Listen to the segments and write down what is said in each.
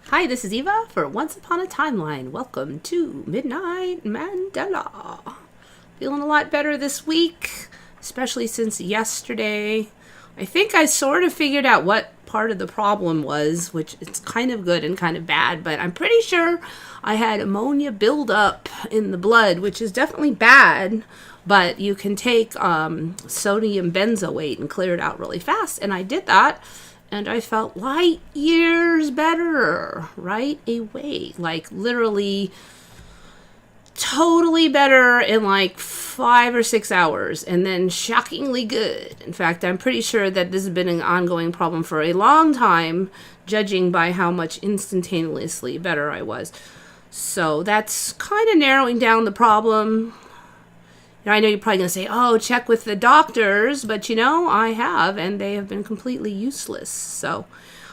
Hi, this is Eva for Once Upon a Timeline. Welcome to Midnight Mandela. Feeling a lot better this week, especially since yesterday. I think I sort of figured out what part of the problem was, which it's kind of good and kind of bad, but I'm pretty sure I had ammonia buildup in the blood, which is definitely bad, but you can take sodium benzoate and clear it out really fast, and I did that. And I felt light years better right away. Like literally totally better in like 5 or 6 hours. And then shockingly good. In fact, I'm pretty sure that this has been an ongoing problem for a long time, judging by how much instantaneously better I was. So that's kind of narrowing down the problem. I know you're probably going to say, oh, check with the doctors, but I have, and they have been completely useless. So,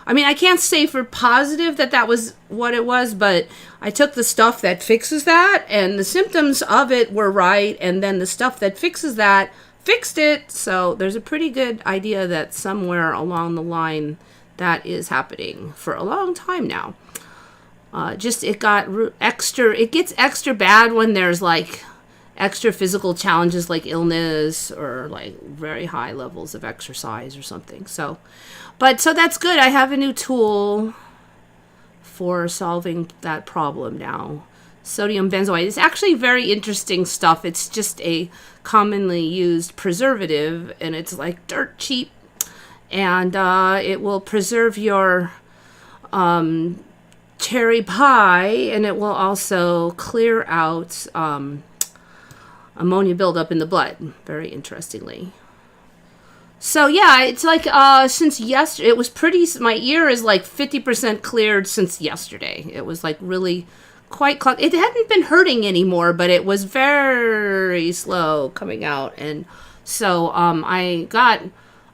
I mean, I can't say for positive that that was what it was, but I took the stuff that fixes that, and the symptoms of it were right, and then the stuff that fixes that fixed it. So there's a pretty good idea that somewhere along the line that is happening for a long time now. It gets extra bad when there's like extra physical challenges like illness or like very high levels of exercise or something. So that's good. I have a new tool for solving that problem now. Sodium benzoate is actually very interesting stuff. It's just a commonly used preservative, and it's like dirt cheap, and it will preserve your cherry pie, and it will also clear out ammonia buildup in the blood, very interestingly. So yeah, it's like since yesterday, it was my ear is like 50% cleared since yesterday. It was like really quite it hadn't been hurting anymore, but it was very slow coming out. And so I got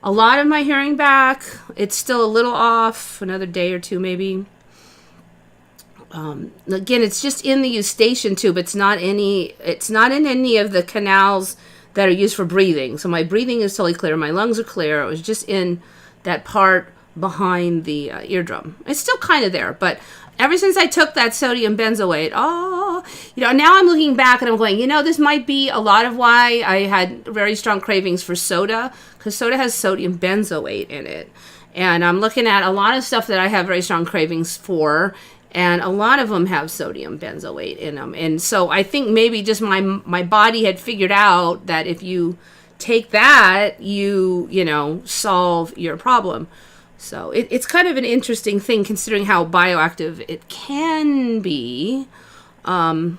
a lot of my hearing back. It's still a little off, another day or two maybe. Again, it's just in the eustachian tube. It's not in any of the canals that are used for breathing. So my breathing is totally clear. My lungs are clear. It was just in that part behind the eardrum. It's still kind of there, but ever since I took that sodium benzoate, now I'm looking back and I'm going, this might be a lot of why I had very strong cravings for soda, because soda has sodium benzoate in it. And I'm looking at a lot of stuff that I have very strong cravings for, and a lot of them have sodium benzoate in them. And so I think maybe just my body had figured out that if you take that, you solve your problem. So it's kind of an interesting thing considering how bioactive it can be. So,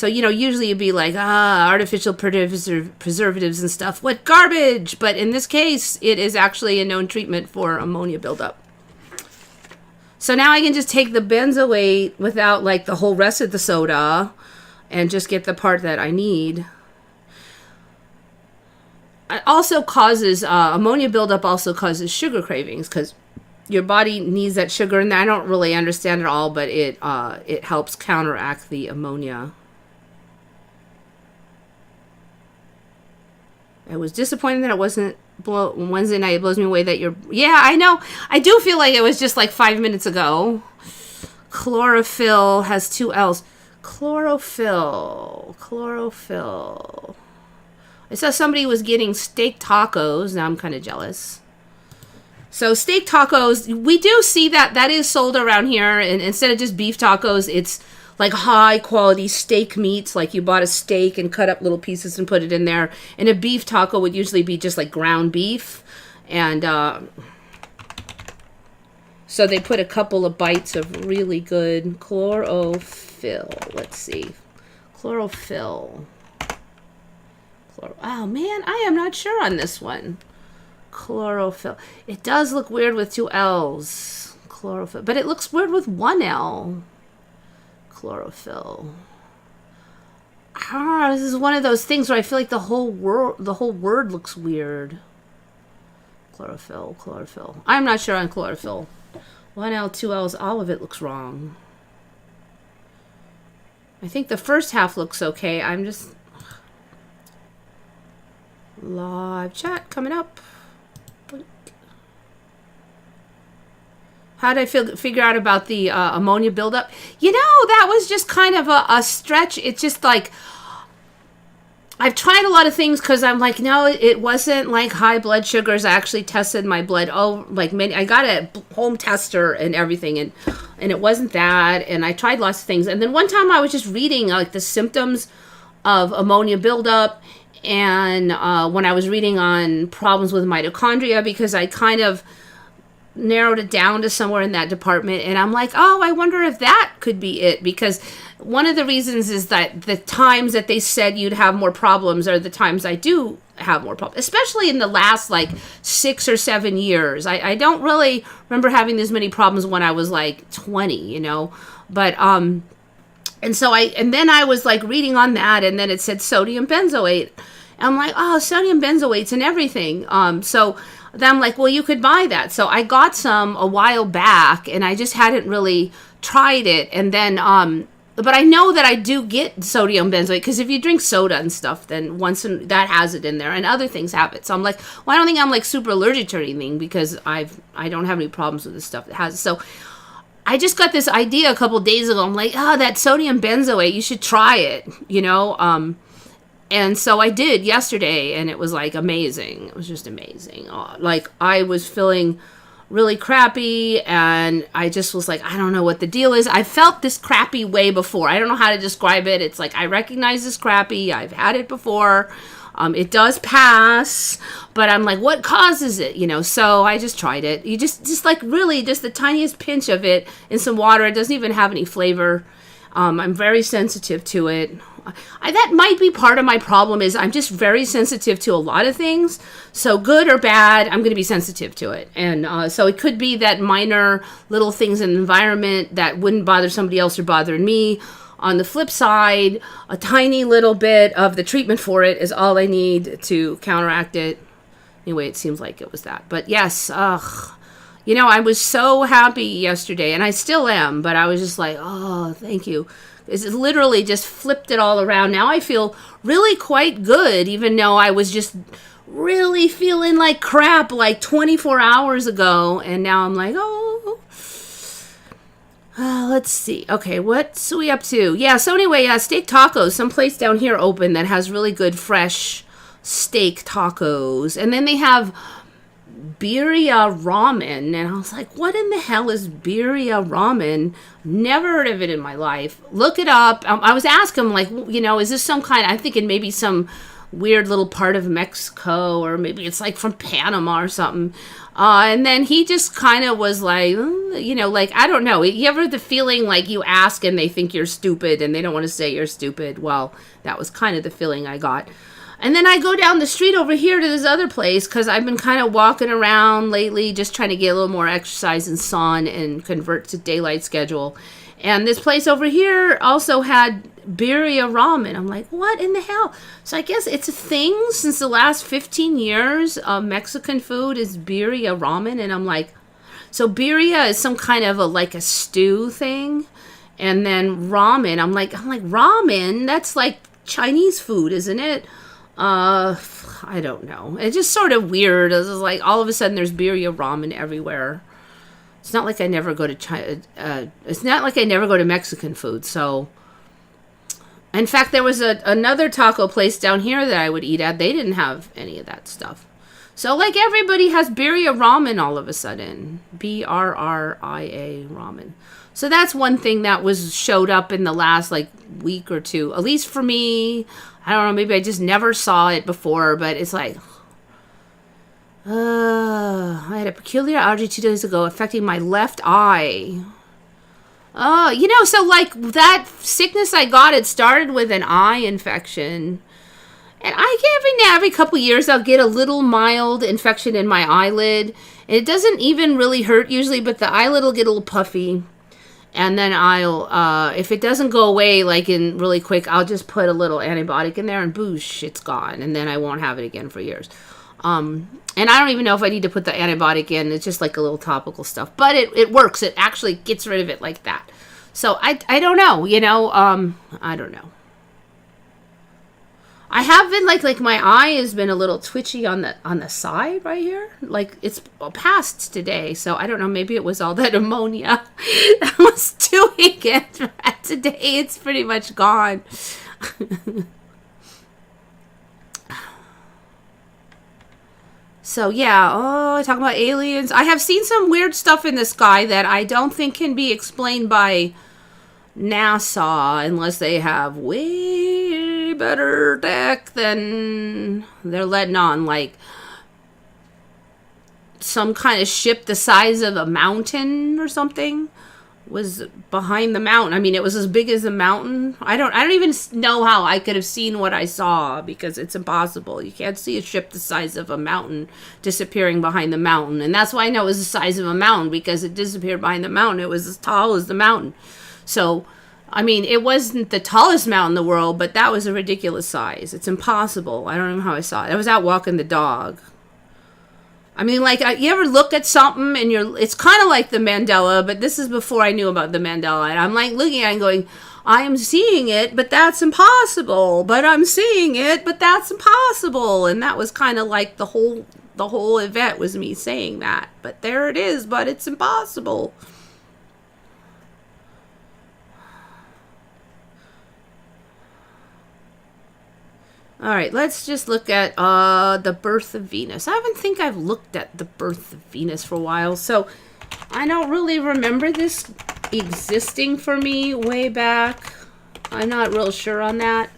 usually you'd be like, artificial preservatives and stuff. What garbage! But in this case, it is actually a known treatment for ammonia buildup. So now I can just take the benzoate without like the whole rest of the soda and just get the part that I need. It also causes, ammonia buildup also causes sugar cravings because your body needs that sugar, and I don't really understand it all, but it helps counteract the ammonia. I was disappointed that it wasn't Wednesday night. It blows me away that I know. I do feel like it was just like 5 minutes ago. Chlorophyll has 2 L's. Chlorophyll. I saw somebody was getting steak tacos. Now I'm kind of jealous. So steak tacos, we do see that is sold around here. And instead of just beef tacos, it's like high quality steak meats. Like you bought a steak and cut up little pieces and put it in there. And a beef taco would usually be just like ground beef. And so they put a couple of bites of really good chlorophyll. Let's see. Chlorophyll. Oh man, I am not sure on this one. Chlorophyll. It does look weird with 2 L's. Chlorophyll. But it looks weird with 1 L. Chlorophyll. This is one of those things where I feel like the whole word looks weird. Chlorophyll. I'm not sure on chlorophyll. 1 L, 2 L's, all of it looks wrong. I think the first half looks okay. I'm just... Live chat coming up. How did I figure out about the ammonia buildup? You know, that was just kind of a stretch. It's just like, I've tried a lot of things because I'm like, no, it wasn't like high blood sugars. I actually tested my blood. I got a home tester and everything, and it wasn't that. And I tried lots of things. And then one time I was just reading like the symptoms of ammonia buildup, and when I was reading on problems with mitochondria, because I kind of narrowed it down to somewhere in that department, and I'm like, oh, I wonder if that could be it, because one of the reasons is that the times that they said you'd have more problems are the times I do have more problems, especially in the last like 6 or 7 years. I don't really remember having this many problems when I was like 20, you know, but and then I was like reading on that, and then it said sodium benzoate. I'm like, oh, sodium benzoate's and everything. So then I'm like, well, you could buy that. So I got some a while back, and I just hadn't really tried it. And then, but I know that I do get sodium benzoate, because if you drink soda and stuff, then that has it in there, and other things have it. So I'm like, well, I don't think I'm like super allergic to anything, because I don't have any problems with the stuff that has it. So I just got this idea a couple days ago. I'm like, oh, that sodium benzoate, you should try it, you know. And so I did yesterday, and it was like amazing. It was just amazing. Like, I was feeling really crappy, and I just was like, I don't know what the deal is. I felt this crappy way before. I don't know how to describe it. It's like, I recognize this crappy. I've had it before. It does pass, but I'm like, what causes it? You know, so I just tried it. You just like really just the tiniest pinch of it in some water. It doesn't even have any flavor. I'm very sensitive to it. That might be part of my problem, is I'm just very sensitive to a lot of things. So good or bad, I'm going to be sensitive to it. And so it could be that minor little things in the environment that wouldn't bother somebody else or bother me. On the flip side, a tiny little bit of the treatment for it is all I need to counteract it. Anyway, it seems like it was that. But yes, you know, I was so happy yesterday, and I still am, but I was just like, oh, thank you. It literally just flipped it all around. Now I feel really quite good, even though I was just really feeling like crap like 24 hours ago. And now I'm like, let's see. Okay, what's we up to? Yeah, so anyway, steak tacos. Some place down here open that has really good fresh steak tacos. And then they have birria ramen, and I was like, what in the hell is birria ramen? Never heard of it in my life. Look it up. I was asking him, like, you know, is this some kind, I'm thinking maybe some weird little part of Mexico, or maybe it's like from Panama or something. And then he just kind of was like, you know, like, I don't know. You ever have the feeling like you ask and they think you're stupid and they don't want to say you're stupid? Well, that was kind of the feeling I got. And then I go down the street over here to this other place, because I've been kind of walking around lately, just trying to get a little more exercise and sun and convert to daylight schedule. And this place over here also had birria ramen. I'm like, what in the hell? So I guess it's a thing since the last 15 years. Mexican food is birria ramen. And I'm like, so birria is some kind of like a stew thing. And then ramen, I'm like ramen, that's like Chinese food, isn't it? I don't know. It's just sort of weird. It's like all of a sudden there's birria ramen everywhere. It's not like I never go to China. It's not like I never go to Mexican food. So, in fact, there was another taco place down here that I would eat at. They didn't have any of that stuff. So, like, everybody has birria ramen all of a sudden. BRRIA ramen. So that's one thing that showed up in the last like week or two. At least for me. I don't know, maybe I just never saw it before, but it's like, I had a peculiar allergy 2 days ago affecting my left eye. You know, so like that sickness I got, it started with an eye infection. And every couple years, I'll get a little mild infection in my eyelid. And it doesn't even really hurt usually, but the eyelid will get a little puffy. And then I'll, if it doesn't go away, like in really quick, I'll just put a little antibiotic in there and boosh, it's gone. And then I won't have it again for years. And I don't even know if I need to put the antibiotic in. It's just like a little topical stuff. But it works. It actually gets rid of it like that. So I don't know, you know, I don't know. I have been like my eye has been a little twitchy on the side right here. Like it's passed today, so I don't know. Maybe it was all that ammonia that was doing it. But today it's pretty much gone. So yeah, oh, talking about aliens. I have seen some weird stuff in the sky that I don't think can be explained by NASA unless they have way better tech than they're letting on. Like some kind of ship the size of a mountain or something was behind the mountain. I mean, it was as big as a mountain. I don't even know how I could have seen what I saw because it's impossible. You can't see a ship the size of a mountain disappearing behind the mountain. And that's why I know it was the size of a mountain, because it disappeared behind the mountain. It was as tall as the mountain. So, I mean, it wasn't the tallest mountain in the world, but that was a ridiculous size. It's impossible. I don't know how I saw it. I was out walking the dog. I mean, like, you ever look at something and it's kind of like the Mandela, but this is before I knew about the Mandela. And I'm like looking at it and going, I am seeing it, but that's impossible. But I'm seeing it, but that's impossible. And that was kind of like the whole event was me saying that. But there it is, but it's impossible. All right, let's just look at the birth of Venus. I don't think I've looked at the birth of Venus for a while, so I don't really remember this existing for me way back. I'm not real sure on that.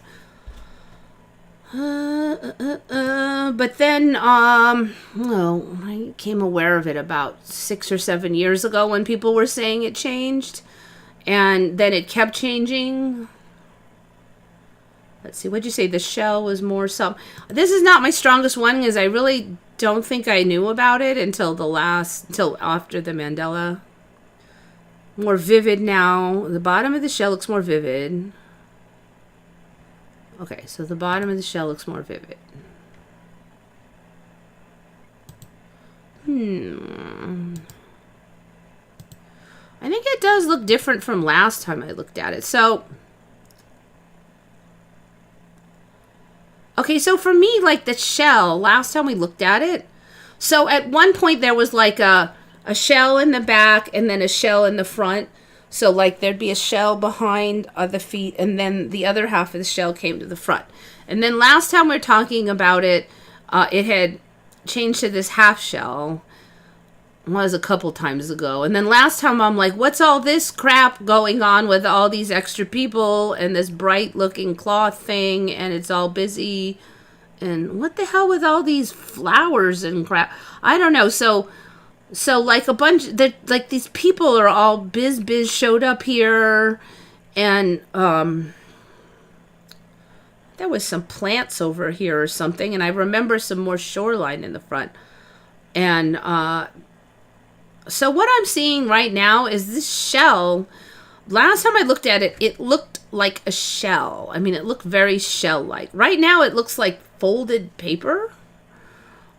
But then, I became aware of it about 6 or 7 years ago when people were saying it changed, and then it kept changing. Let's see, what'd you say? The shell was more some. This is not my strongest one, because I really don't think I knew about it until after the Mandela. More vivid now. The bottom of the shell looks more vivid. Okay, so the bottom of the shell looks more vivid. I think it does look different from last time I looked at it. So, okay, so for me, like the shell, last time we looked at it, so at one point there was like a shell in the back and then a shell in the front. So like there'd be a shell behind the feet and then the other half of the shell came to the front. And then last time we were talking about it, it had changed to this half shell. It was a couple times ago. And then last time I'm like, what's all this crap going on with all these extra people and this bright looking cloth thing and it's all busy? And what the hell with all these flowers and crap? I don't know. So like a bunch, like these people are all biz showed up here, and there was some plants over here or something, and I remember some more shoreline in the front. And so what I'm seeing right now is this shell. Last time I looked at it, it looked like a shell. I mean, it looked very shell-like. Right now, it looks like folded paper.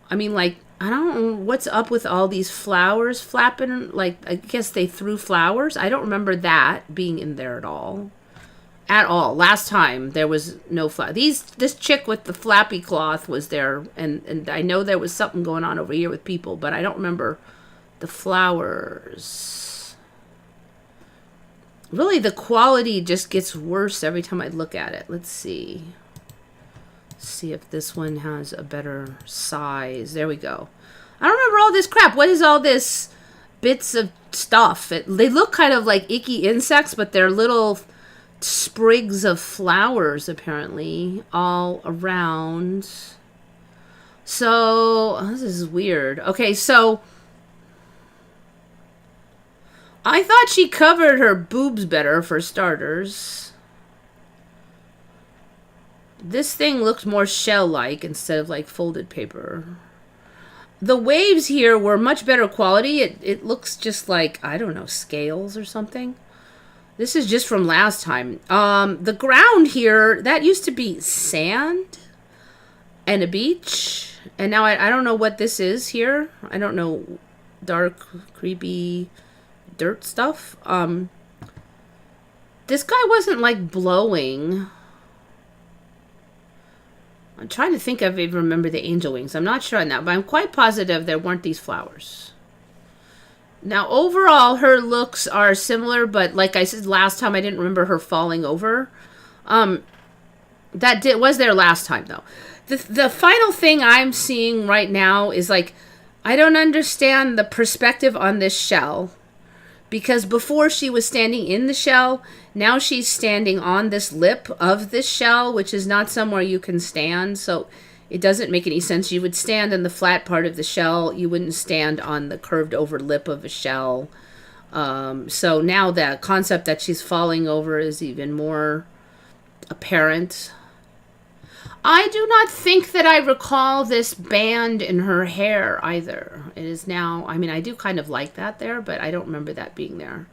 I mean, like, I don't know what's up with all these flowers flapping. Like, I guess they threw flowers. I don't remember that being in there at all. At all. Last time, there was no flower. This chick with the flappy cloth was there, and I know there was something going on over here with people, but I don't remember the flowers. Really, the quality just gets worse every time I look at it. Let's see. See if this one has a better size. There we go. I don't remember all this crap. What is all this bits of stuff? They look kind of like icky insects, but they're little sprigs of flowers, apparently, all around. So, this is weird. Okay, so I thought she covered her boobs better, for starters. This thing looks more shell-like instead of like folded paper. The waves here were much better quality. It looks just like, I don't know, scales or something. This is just from last time. The ground here, that used to be sand and a beach. And now I don't know what this is here. I don't know, dark, creepy dirt stuff. This guy wasn't like blowing. I'm trying to think if I even remember the angel wings. I'm not sure on that, but I'm quite positive there weren't these flowers. Now, overall, her looks are similar, but like I said last time, I didn't remember her falling over. Was there last time, though. The final thing I'm seeing right now is like, I don't understand the perspective on this shell. Because before she was standing in the shell, now she's standing on this lip of this shell, which is not somewhere you can stand. So it doesn't make any sense. You would stand in the flat part of the shell. You wouldn't stand on the curved over lip of a shell. So now the concept that she's falling over is even more apparent. I do not think that I recall this band in her hair either. It is now, I mean, I do kind of like that there, but I don't remember that being there.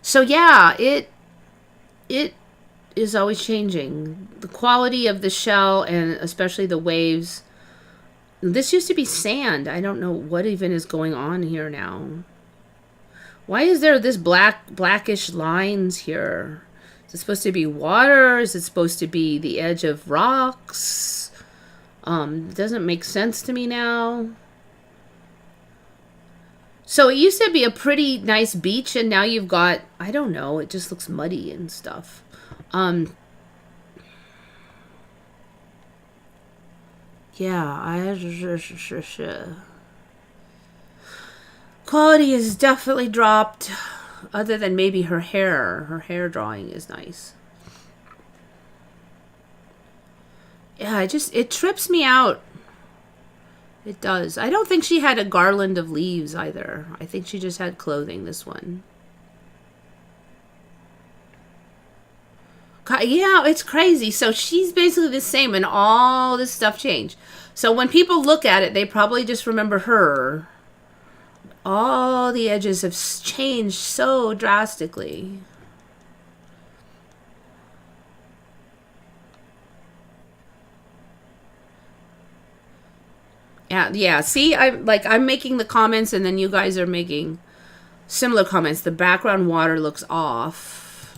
So yeah, it is always changing. The quality of the shell and especially the waves. This used to be sand. I don't know what even is going on here now. Why is there this blackish lines here? Is it supposed to be water? Is it supposed to be the edge of rocks? It doesn't make sense to me now. So it used to be a pretty nice beach, and now you've got, I don't know, it just looks muddy and stuff. Yeah, quality has definitely dropped. Other than maybe her hair drawing is nice. Yeah, it trips me out. It does. I don't think she had a garland of leaves either. I think she just had clothing, this one. Yeah, it's crazy. So she's basically the same and all this stuff changed. So when people look at it, they probably just remember her. All the edges have changed so drastically. Yeah. See, I'm making the comments, and then you guys are making similar comments. The background water looks off.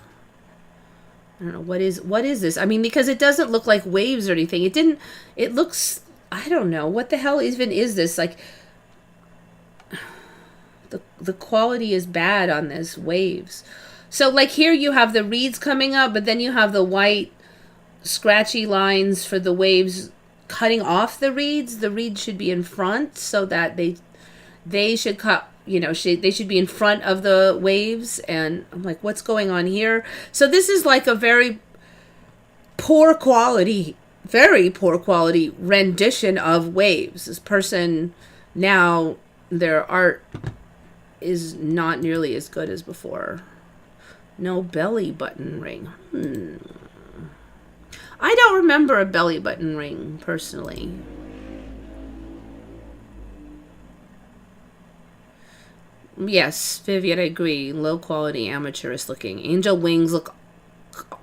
I don't know what is this. I mean, because it doesn't look like waves or anything. It looks. I don't know what the hell even is this like. The quality is bad on this waves. So like here you have the reeds coming up, but then you have the white scratchy lines for the waves cutting off the reeds. The reeds should be in front so that they should cut, they should be in front of the waves. And I'm like, what's going on here? So this is like a very poor quality rendition of waves. This person now, their art is not nearly as good as before. No belly button ring. I don't remember a belly button ring, personally. Yes, Vivian, I agree. Low quality, amateurish looking. Angel wings look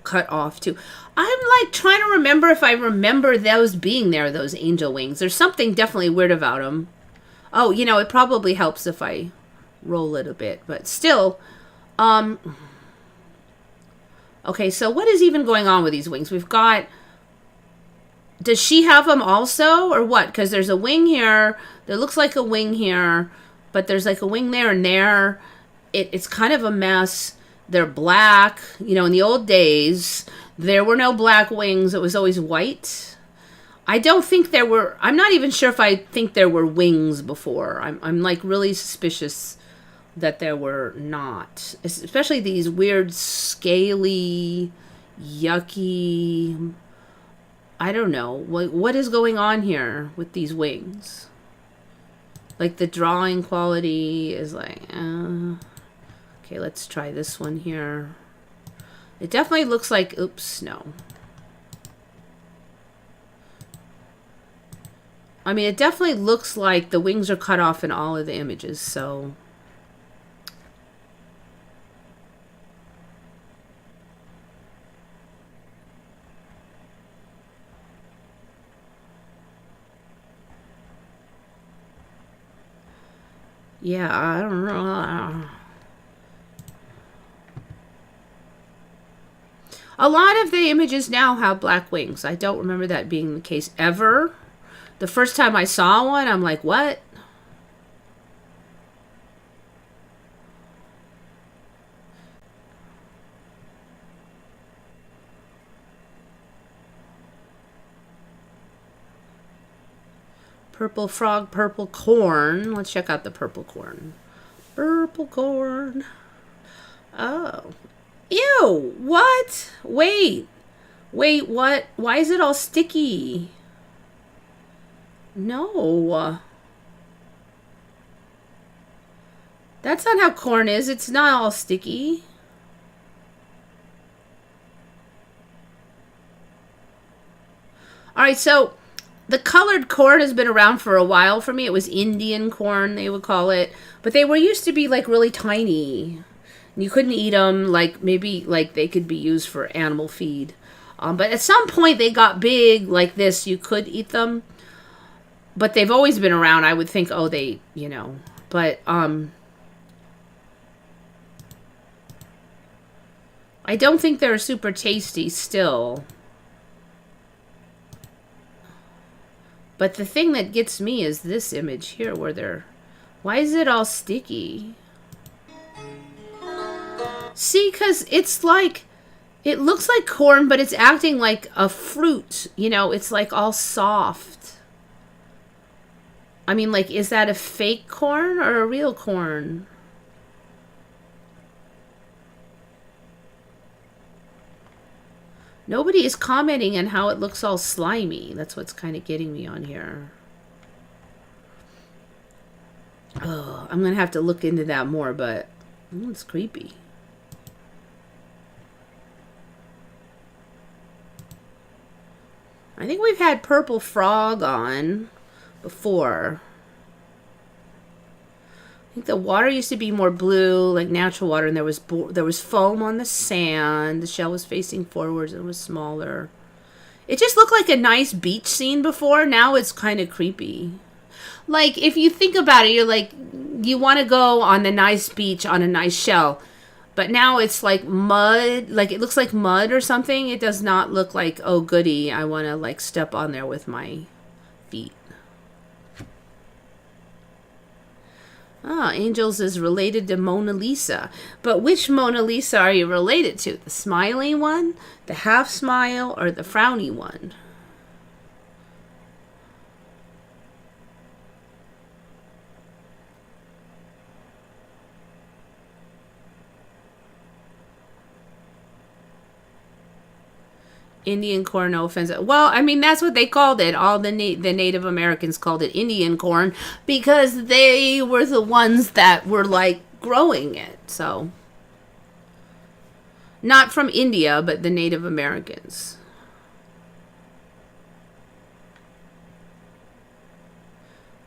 cut off, too. I'm, like, trying to remember if I remember those being there, those angel wings. There's something definitely weird about them. Oh, it probably helps if I roll it a bit, but still, okay, so what is even going on with these wings? We've got, does she have them also, or what? Because there's a wing here, there looks like a wing here, but there's like a wing there and there. It's kind of a mess. They're black. In the old days, there were no black wings. It was always white. I don't think there were, I'm not even sure if I think there were wings before. I'm like really suspicious that there were not, especially these weird scaly, yucky, I don't know what is going on here with these wings. Like the drawing quality is like okay, let's try this one here. It definitely looks like, oops, no, I mean, it definitely looks like the wings are cut off in all of the images, so yeah, I don't know. A lot of the images now have black wings. I don't remember that being the case ever. The first time I saw one, I'm like, what? Purple frog, purple corn. Let's check out the purple corn. Purple corn. Oh. Ew, what? Wait, what? Why is it all sticky? No. That's not how corn is. It's not all sticky. All right, so the colored corn has been around for a while for me. It was Indian corn, they would call it. But they were used to be like really tiny. You couldn't eat them, like maybe like they could be used for animal feed. But at some point they got big like this. You could eat them. But they've always been around. I would think, oh, they, you know. But I don't think they're super tasty still. But the thing that gets me is this image here where they're... Why is it all sticky? See, because it's like... It looks like corn, but it's acting like a fruit. You know, it's like all soft. I mean, like, is that a fake corn or a real corn? Nobody is commenting on how it looks all slimy. That's what's kind of getting me on here. Oh, I'm going to have to look into that more, but it's creepy. I think we've had purple frog on before. I think the water used to be more blue, like natural water, and there was foam on the sand. The shell was facing forwards and was smaller. It just looked like a nice beach scene before. Now it's kind of creepy. Like, if you think about it, you're like, you want to go on the nice beach on a nice shell. But now it's like mud. Like, it looks like mud or something. It does not look like, oh, goody, I want to, like, step on there with my feet. Ah, Angels is related to Mona Lisa. But which Mona Lisa are you related to? The smiley one, the half smile, or the frowny one? Indian corn, no offense. Well, I mean, that's what they called it. All the Native Americans called it Indian corn because they were the ones that were, like, growing it. So, not from India, but the Native Americans.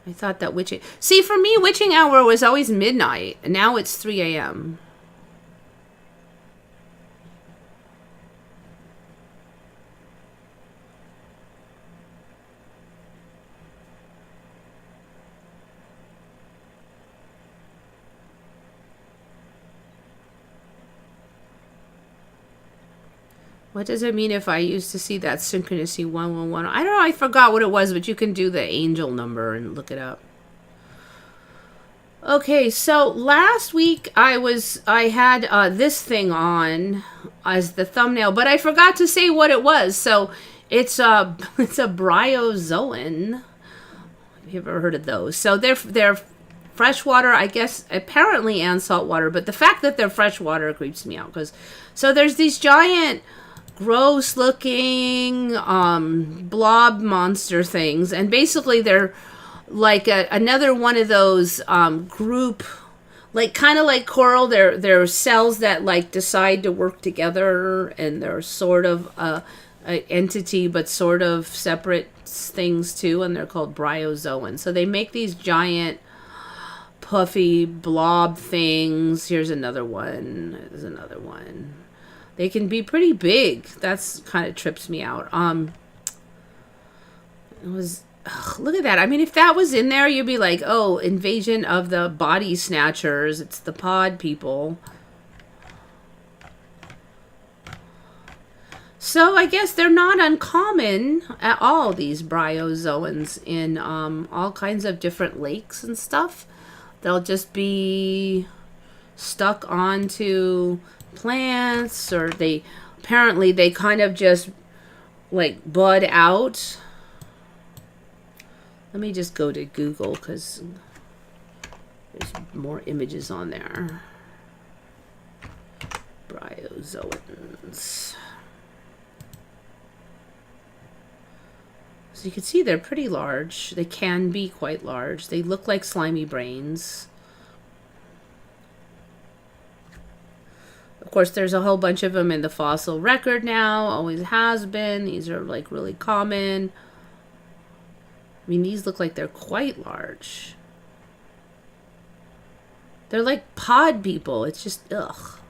I thought that witching... See, for me, witching hour was always midnight. And now it's 3 a.m. What does it mean if I used to see that synchronicity 111? I don't know. I forgot what it was, but you can do the angel number and look it up. Okay, so last week I had this thing on as the thumbnail, but I forgot to say what it was. So it's a bryozoan. Have you ever heard of those? So they're freshwater, I guess, apparently, and saltwater. But the fact that they're freshwater creeps me out so there's these giant, gross looking blob monster things, and basically they're like another one of those group, like kind of like coral. They're cells that like decide to work together, and they're sort of a entity but sort of separate things too, and they're called bryozoans. So they make these giant puffy blob things. Here's another one. There's another one. They can be pretty big. That's kind of trips me out. It was, look at that. I mean, if that was in there, you'd be like, oh, invasion of the body snatchers. It's the pod people. So I guess they're not uncommon at all, these bryozoans, in all kinds of different lakes and stuff. They'll just be stuck onto plants, or apparently they kind of just like bud out. Let me just go to Google because there's more images on there. Bryozoans. So you can see they're pretty large. They can be quite large. They look like slimy brains. Of course, there's a whole bunch of them in the fossil record now. Always has been. These are like really common. I mean, these look like they're quite large. They're like pod people. It's just, ugh.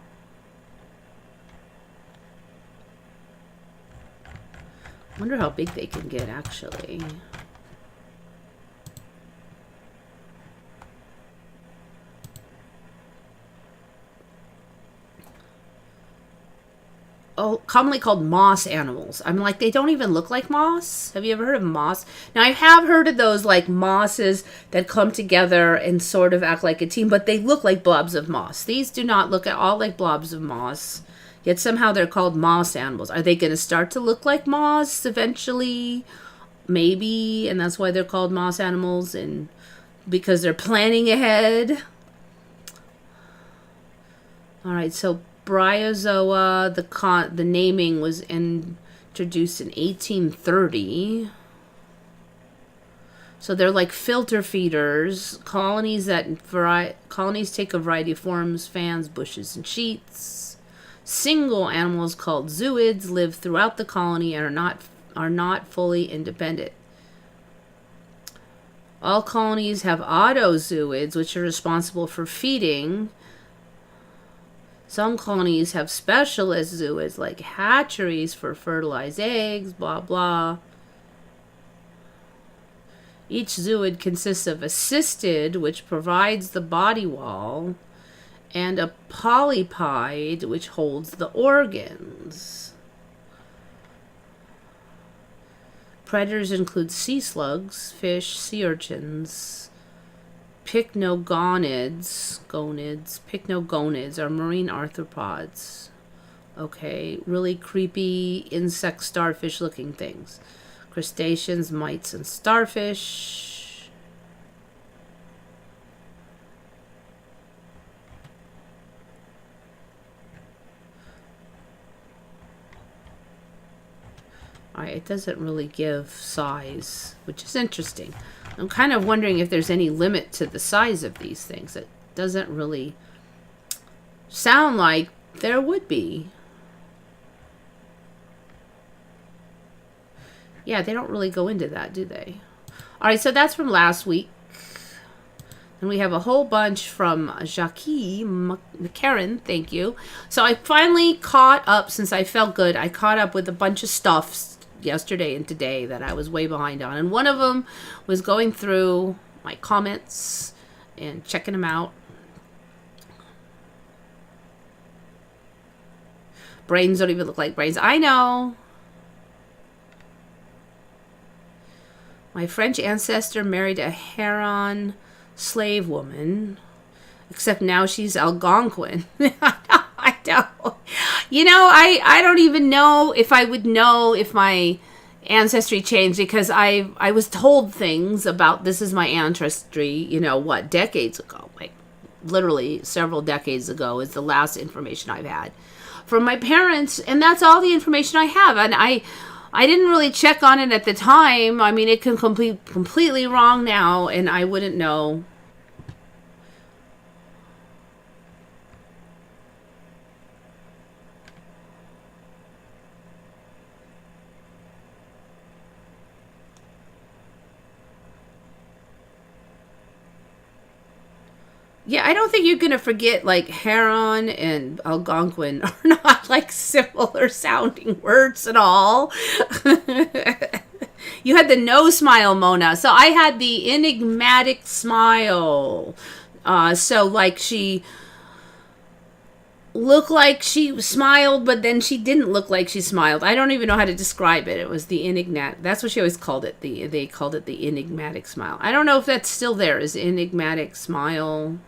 I wonder how big they can get, actually. Oh, commonly called moss animals. I'm like, they don't even look like moss. Have you ever heard of moss? Now, I have heard of those like mosses that come together and sort of act like a team, but they look like blobs of moss. These do not look at all like blobs of moss, yet somehow they're called moss animals. Are they going to start to look like moss eventually? Maybe, and that's why they're called moss animals, and because they're planning ahead. All right, so bryozoa, the naming was introduced in 1830. So they're like filter feeders, colonies take a variety of forms: fans, bushes, and sheets. Single animals called zooids live throughout the colony and are not fully independent. All colonies have autozooids, which are responsible for feeding. Some colonies have specialist zooids, like hatcheries for fertilized eggs, blah, blah. Each zooid consists of a cystid, which provides the body wall, and a polypid, which holds the organs. Predators include sea slugs, fish, sea urchins. Pycnogonids are marine arthropods. Okay, really creepy insect starfish looking things. Crustaceans, mites, and starfish. Alright, it doesn't really give size, which is interesting. I'm kind of wondering if there's any limit to the size of these things. It doesn't really sound like there would be. Yeah, they don't really go into that, do they? All right, so that's from last week. And we have a whole bunch from Jackie McCarran. Thank you. So I finally caught up, since I felt good. I caught up with a bunch of stuff yesterday and today that I was way behind on. And one of them was going through my comments and checking them out. Brains don't even look like brains. I know. My French ancestor married a Heron slave woman, except now she's Algonquin. I don't. You know, I don't even know if I would know if my ancestry changed, because I was told things about this is my ancestry, you know, what, decades ago. Like, literally several decades ago is the last information I've had from my parents, and that's all the information I have. And I didn't really check on it at the time. I mean, it can completely wrong now, and I wouldn't know. Yeah, I don't think you're going to forget, like, Heron and Algonquin are not, like, similar sounding words at all. You had the no smile, Mona. So I had the enigmatic smile. So, like, she look like she smiled, but then she didn't look like she smiled. I don't even know how to describe it. It was the enigmatic. That's what she always called it. They called it the enigmatic smile. I don't know if that's still there. Is enigmatic smile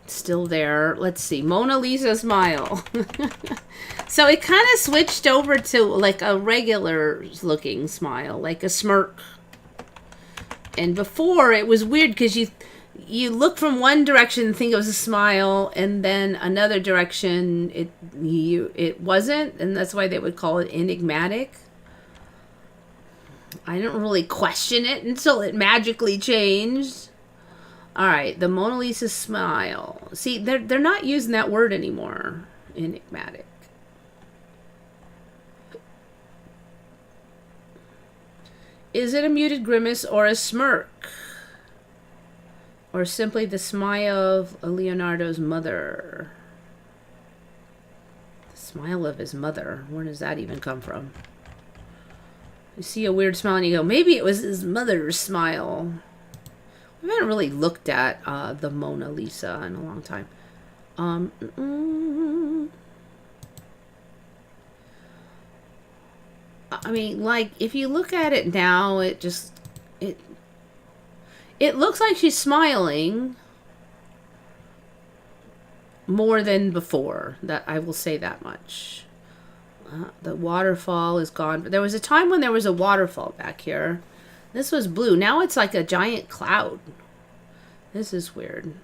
still there? Let's see. Mona Lisa smile. So it kind of switched over to like a regular looking smile, like a smirk. And before it was weird because you look from one direction and think it was a smile, and then another direction it wasn't, and that's why they would call it enigmatic. I didn't really question it until it magically changed. All right, the Mona Lisa smile. See, they're not using that word anymore. Enigmatic. Is it a muted grimace or a smirk? Or simply the smile of Leonardo's mother? The smile of his mother. Where does that even come from? You see a weird smile and you go, maybe it was his mother's smile. We haven't really looked at the Mona Lisa in a long time. I mean, like, if you look at it now, it looks like she's smiling more than before. That I will say that much. The waterfall is gone. But there was a time when there was a waterfall back here. This was blue. Now it's like a giant cloud. This is weird.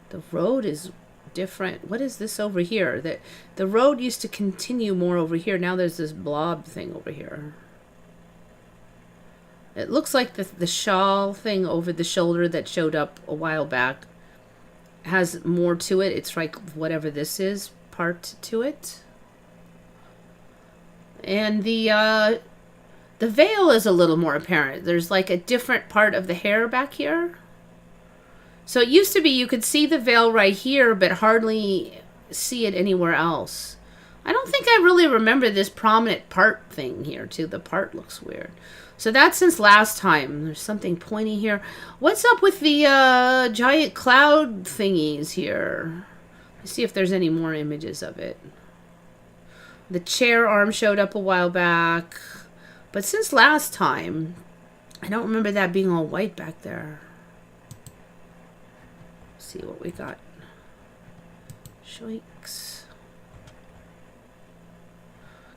The road is different. What is this over here? The road used to continue more over here. Now there's this blob thing over here. It looks like the shawl thing over the shoulder that showed up a while back has more to it. It's like whatever this is, part to it. And the veil is a little more apparent. There's like a different part of the hair back here. So it used to be you could see the veil right here, but hardly see it anywhere else. I don't think I really remember this prominent part thing here, too. The part looks weird. So that's since last time. There's something pointy here. What's up with the giant cloud thingies here? Let's see if there's any more images of it. The chair arm showed up a while back. But since last time, I don't remember that being all white back there. Let's see what we got. Shoiks.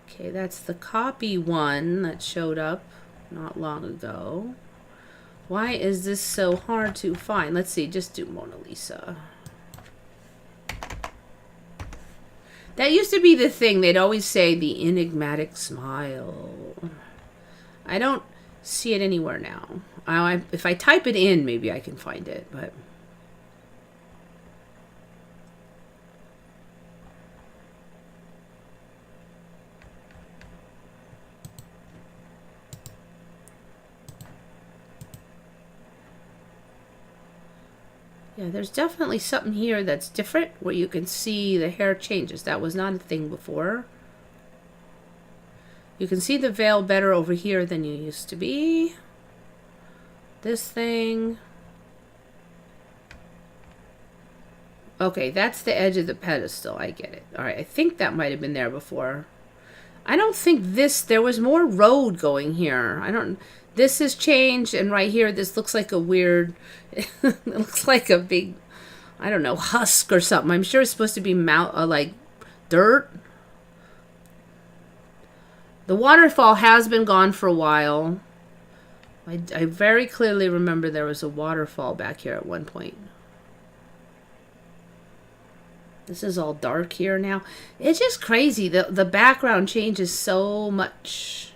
Okay, that's the copy one that showed up not long ago. Why is this so hard to find? Let's see, just do Mona Lisa. That used to be the thing. They'd always say the enigmatic smile. I don't see it anywhere now. If I type it in, maybe I can find it, but... Yeah, there's definitely something here that's different where you can see the hair changes. That was not a thing before. You can see the veil better over here than you used to be. This thing. Okay, that's the edge of the pedestal. I get it. All right, I think that might have been there before. I don't think there was more road going here. This has changed, and right here, this looks like a weird, it looks like a big, I don't know, husk or something. I'm sure it's supposed to be like dirt. The waterfall has been gone for a while. I very clearly remember there was a waterfall back here at one point. This is all dark here now. It's just crazy. The background changes so much.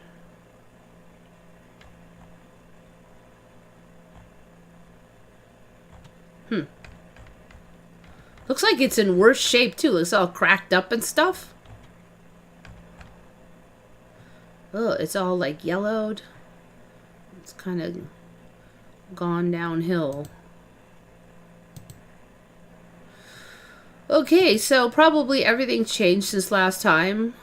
Looks like it's in worse shape, too. Looks all cracked up and stuff. Oh, it's all, like, yellowed. It's kind of gone downhill. Okay, so probably everything's changed since last time.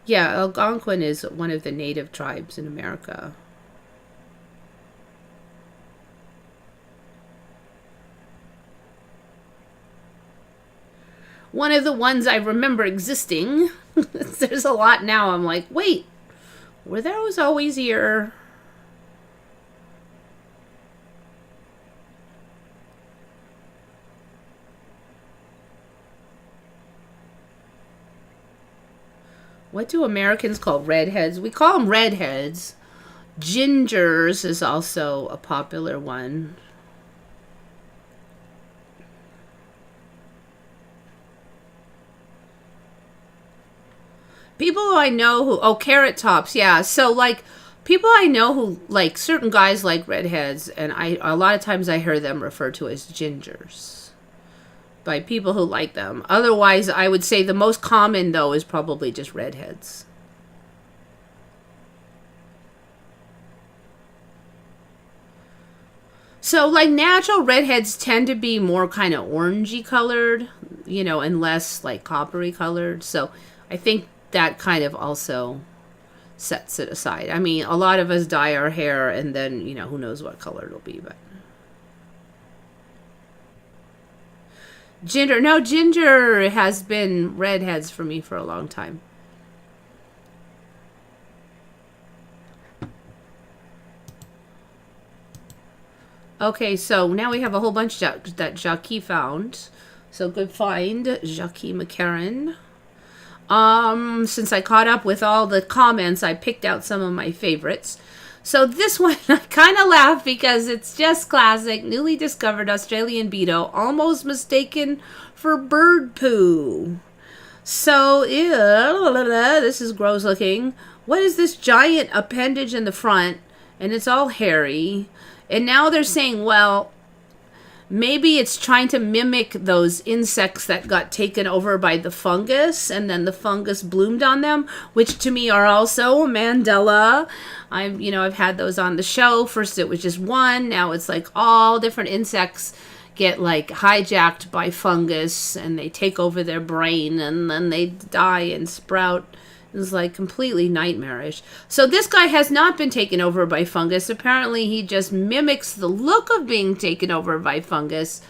Yeah, Algonquin is one of the native tribes in America. One of the ones I remember existing. There's a lot now. I'm like, wait, were those always here? What do Americans call redheads? We call them redheads. Gingers is also a popular one. People who I know who, oh, carrot tops, yeah. So, like, people I know who, like, certain guys like redheads, and a lot of times I hear them referred to as gingers by people who like them. Otherwise, I would say the most common, though, is probably just redheads. So, like, natural redheads tend to be more kind of orangey colored, and less, like, coppery colored. So, I think that kind of also sets it aside. I mean, a lot of us dye our hair and then, who knows what color it'll be, but. Ginger. No, ginger has been redheads for me for a long time. Okay, so now we have a whole bunch that Jackie found. So good find, Jackie McCarran. Since I caught up with all the comments, I picked out some of my favorites. So this one, I kind of laugh because it's just classic. Newly discovered Australian beetle, almost mistaken for bird poo. So, ew, this is gross looking. What is this giant appendage in the front? And it's all hairy. And now they're saying, well, maybe it's trying to mimic those insects that got taken over by the fungus, and then the fungus bloomed on them, which to me are also Mandela. I've had those on the show. First it was just one, now it's like all different insects get like hijacked by fungus and they take over their brain and then they die and sprout. It's like completely nightmarish. So this guy has not been taken over by fungus. Apparently he just mimics the look of being taken over by fungus.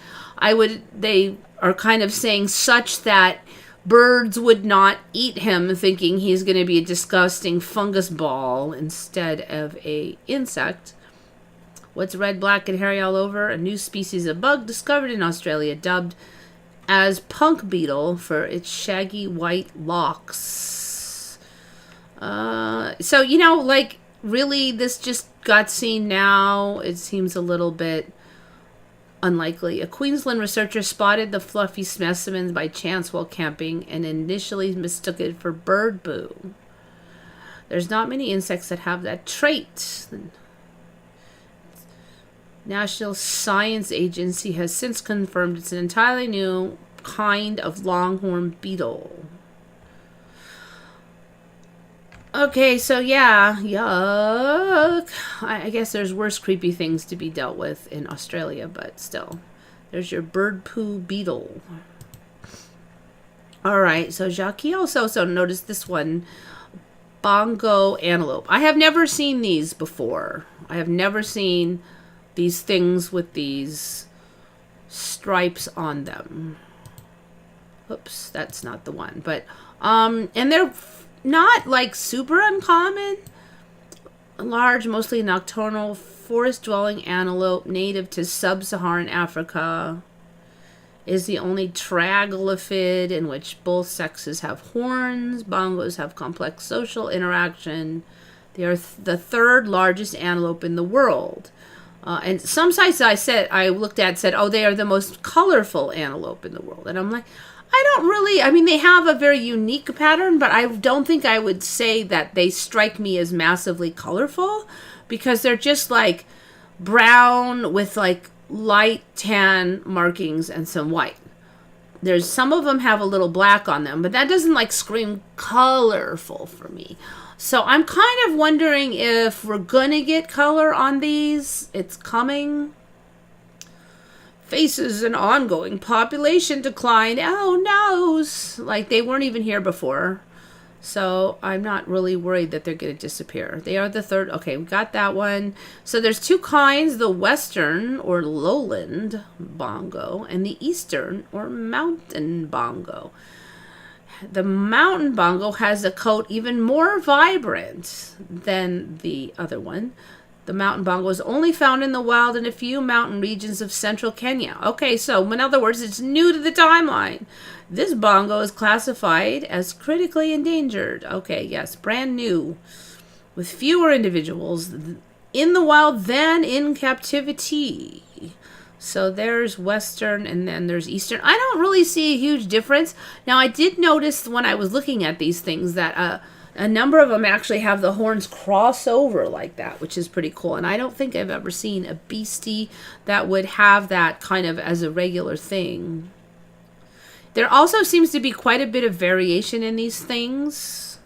They are kind of saying such that birds would not eat him, thinking he's going to be a disgusting fungus ball instead of a insect. What's red, black, and hairy all over? A new species of bug discovered in Australia, dubbed as punk beetle for its shaggy white locks. So, really, this just got seen now. It seems a little bit unlikely. A Queensland researcher spotted the fluffy specimens by chance while camping and initially mistook it for bird poo. There's not many insects that have that trait. The National Science Agency has since confirmed it's an entirely new kind of longhorn beetle. Okay, so yeah, yuck. I guess there's worse creepy things to be dealt with in Australia, but still. There's your bird poo beetle. Alright, so Jackie also noticed this one. Bongo antelope. I have never seen these before. I have never seen these things with these stripes on them. Oops, that's not the one. But, and they're not like super uncommon. Large, mostly nocturnal, forest-dwelling antelope native to sub-Saharan Africa. Is the only traglyphid in which both sexes have horns. Bongos have complex social interaction. They are the third largest antelope in the world. And some sites I looked at said, oh, they are the most colorful antelope in the world. And I'm like, they have a very unique pattern, but I don't think I would say that they strike me as massively colorful, because they're just like brown with like light tan markings and some white. Some of them have a little black on them, but that doesn't like scream colorful for me. So I'm kind of wondering if we're gonna get color on these. It's coming. Faces an ongoing population decline. Oh no! Like they weren't even here before. So I'm not really worried that they're going to disappear. They are the third. Okay, we got that one. So there's two kinds, the western or lowland bongo and the eastern or mountain bongo. The mountain bongo has a coat even more vibrant than the other one. The mountain bongo is only found in the wild in a few mountain regions of central Kenya. Okay, so in other words, it's new to the timeline. This bongo is classified as critically endangered. Okay, yes, brand new, with fewer individuals in the wild than in captivity. So there's western and then there's eastern. I don't really see a huge difference. Now, I did notice when I was looking at these things that a number of them actually have the horns cross over like that, which is pretty cool. And I don't think I've ever seen a beastie that would have that kind of as a regular thing. There also seems to be quite a bit of variation in these things.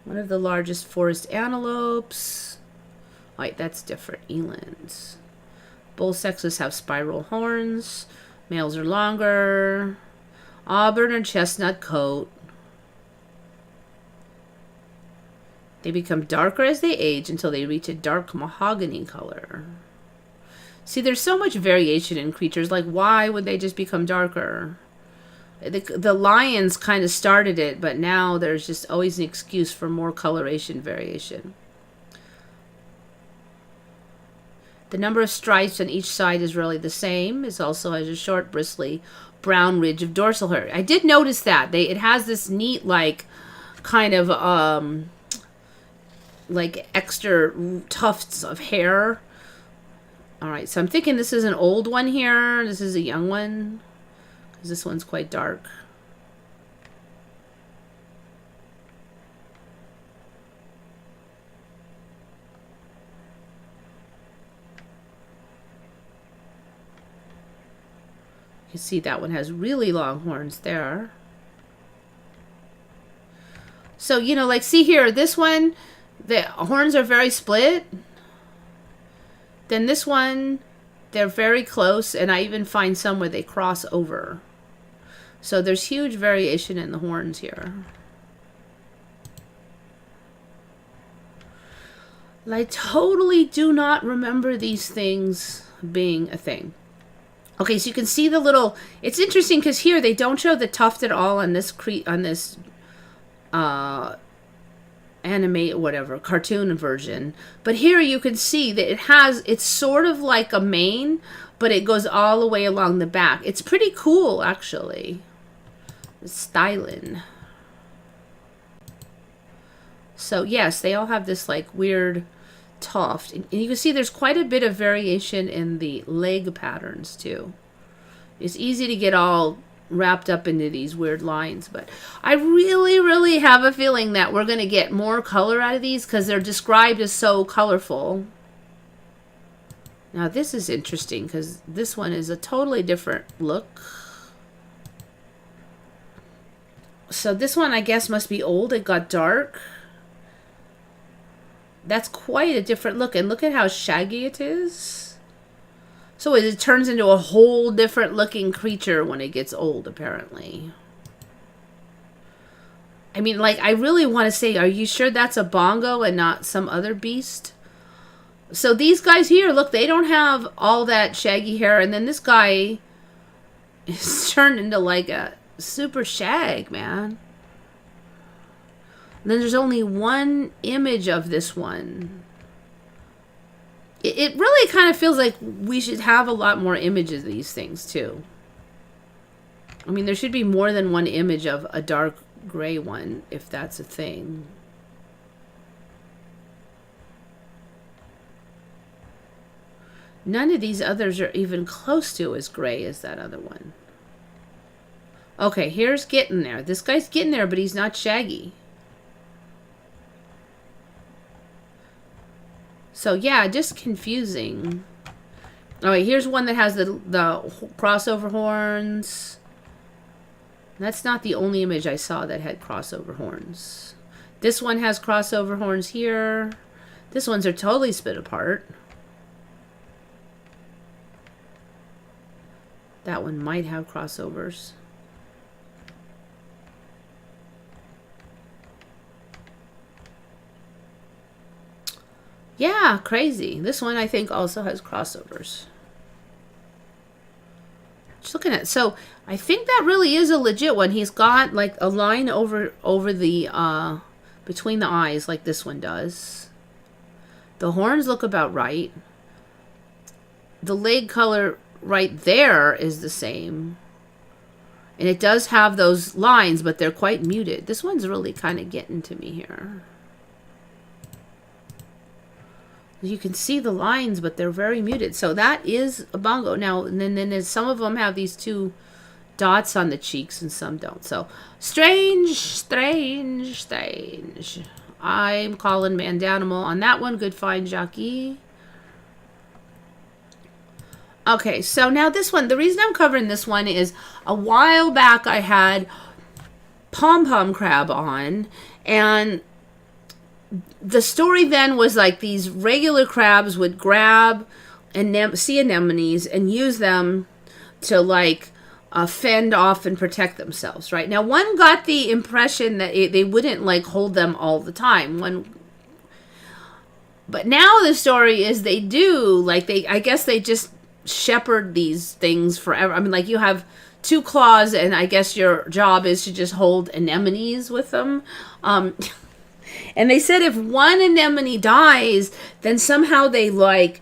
One of the largest forest antelopes. Right, that's different. Elands. Both sexes have spiral horns. Males are longer. Auburn or chestnut coat. They become darker as they age until they reach a dark mahogany color. See, there's so much variation in creatures. Like, why would they just become darker? The lions kind of started it, but now there's just always an excuse for more coloration variation. The number of stripes on each side is really the same. It also has a short, bristly brown ridge of dorsal hair. I did notice that. It has this neat, like, kind of, like, extra tufts of hair. All right, so I'm thinking this is an old one here. This is a young one, because this one's quite dark. You can see that one has really long horns there. So, you know, like, see here, this one, the horns are very split. Then this one, they're very close, and I even find some where they cross over. So there's huge variation in the horns here. I totally do not remember these things being a thing. Okay, so you can see the little... It's interesting because here they don't show the tuft at all on this anime, whatever, cartoon version. But here you can see that it's sort of like a mane, but it goes all the way along the back. It's pretty cool, actually. It's styling. So, yes, they all have this, like, weird tuft. And you can see there's quite a bit of variation in the leg patterns, too. It's easy to get all wrapped up into these weird lines, but I really, really have a feeling that we're going to get more color out of these because they're described as so colorful. Now this is interesting because this one is a totally different look. So this one I guess must be old. It got dark. That's quite a different look, and look at how shaggy it is. So it turns into a whole different looking creature when it gets old, apparently. I mean, like, I really want to say, are you sure that's a bongo and not some other beast? So these guys here, look, they don't have all that shaggy hair. And then this guy is turned into like a super shag, man. And then there's only one image of this one. It really kind of feels like we should have a lot more images of these things, too. I mean, there should be more than one image of a dark gray one, if that's a thing. None of these others are even close to as gray as that other one. Okay, here's getting there. This guy's getting there, but he's not shaggy. So, yeah, just confusing. All right, here's one that has the crossover horns. That's not the only image I saw that had crossover horns. This one has crossover horns here. This ones are totally split apart. That one might have crossovers. Yeah, crazy. This one I think also has crossovers. Just looking at it. So I think that really is a legit one. He's got like a line over the between the eyes like this one does. The horns look about right. The leg color right there is the same. And it does have those lines, but they're quite muted. This one's really kind of getting to me here. You can see the lines, but they're very muted. So that is a bongo. Now, and then there's, some of them have these two dots on the cheeks and some don't. So strange, strange, strange. I'm calling Mandanimal on that one. Good find, Jackie. Okay, so now this one, the reason I'm covering this one is a while back I had pom-pom crab on, and the story then was like these regular crabs would grab sea anemones and use them to like fend off and protect themselves, right? Now, one got the impression that they wouldn't like hold them all the time. But now the story is they do, like I guess they just shepherd these things forever. I mean, like you have two claws and I guess your job is to just hold anemones with them. And they said if one anemone dies, then somehow they like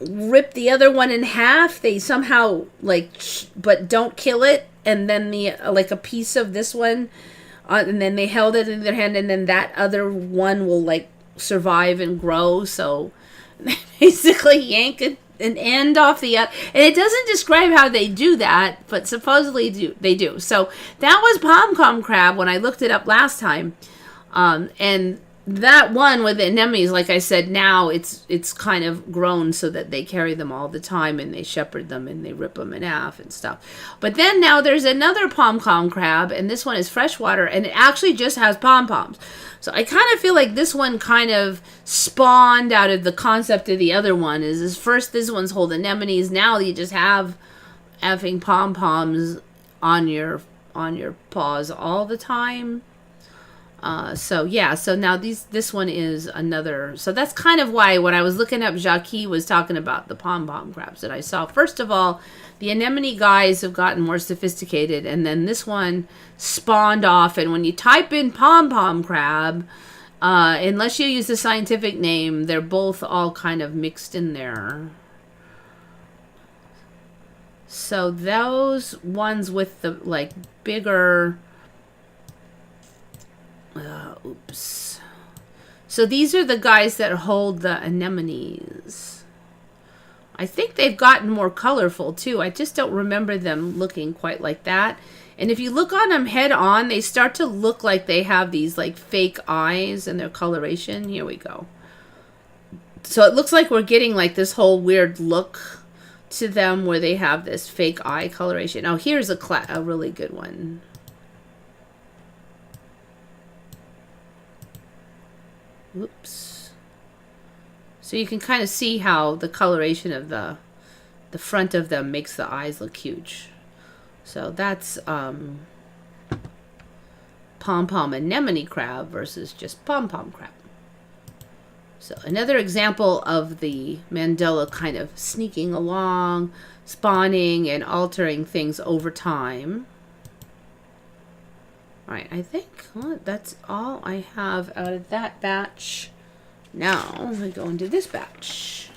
rip the other one in half. They somehow like, but don't kill it. And then the like a piece of this one, and then they held it in their hand, and then that other one will like survive and grow. So they basically yank an end off the other. And it doesn't describe how they do that, but supposedly they do. So that was pom-pom crab when I looked it up last time. And that one with the anemones, like I said, now it's kind of grown so that they carry them all the time and they shepherd them and they rip them in half and stuff. But then now there's another pom-pom crab, and this one is freshwater, and it actually just has pom-poms. So I kind of feel like this one kind of spawned out of the concept of the other one. Is first this one's hold anemones, now you just have effing pom-poms on your paws all the time. So yeah, so now this one is another, so that's kind of why when I was looking up, Jackie was talking about the pom-pom crabs that I saw. First of all, the anemone guys have gotten more sophisticated, and then this one spawned off, and when you type in pom-pom crab, unless you use the scientific name, they're both all kind of mixed in there. So those ones with the like bigger, oops. So these are the guys that hold the anemones. I think they've gotten more colorful too. I just don't remember them looking quite like that. And if you look on them head on, they start to look like they have these like fake eyes in their coloration. Here we go. So it looks like we're getting like this whole weird look to them where they have this fake eye coloration. Oh, here's a really good one. Oops. So you can kind of see how the coloration of the front of them makes the eyes look huge. So that's pom-pom anemone crab versus just pom-pom crab. So another example of the Mandela kind of sneaking along, spawning and altering things over time. All right, I think that's all I have out of that batch. Now I go into this batch.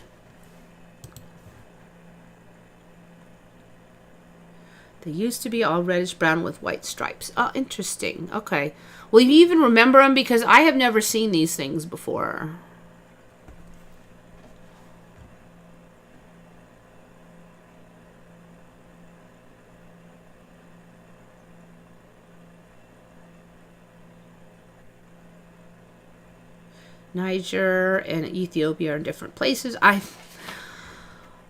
They used to be all reddish brown with white stripes. Oh, interesting. Okay. Will you even remember them? Because I have never seen these things before. Niger and Ethiopia are in different places.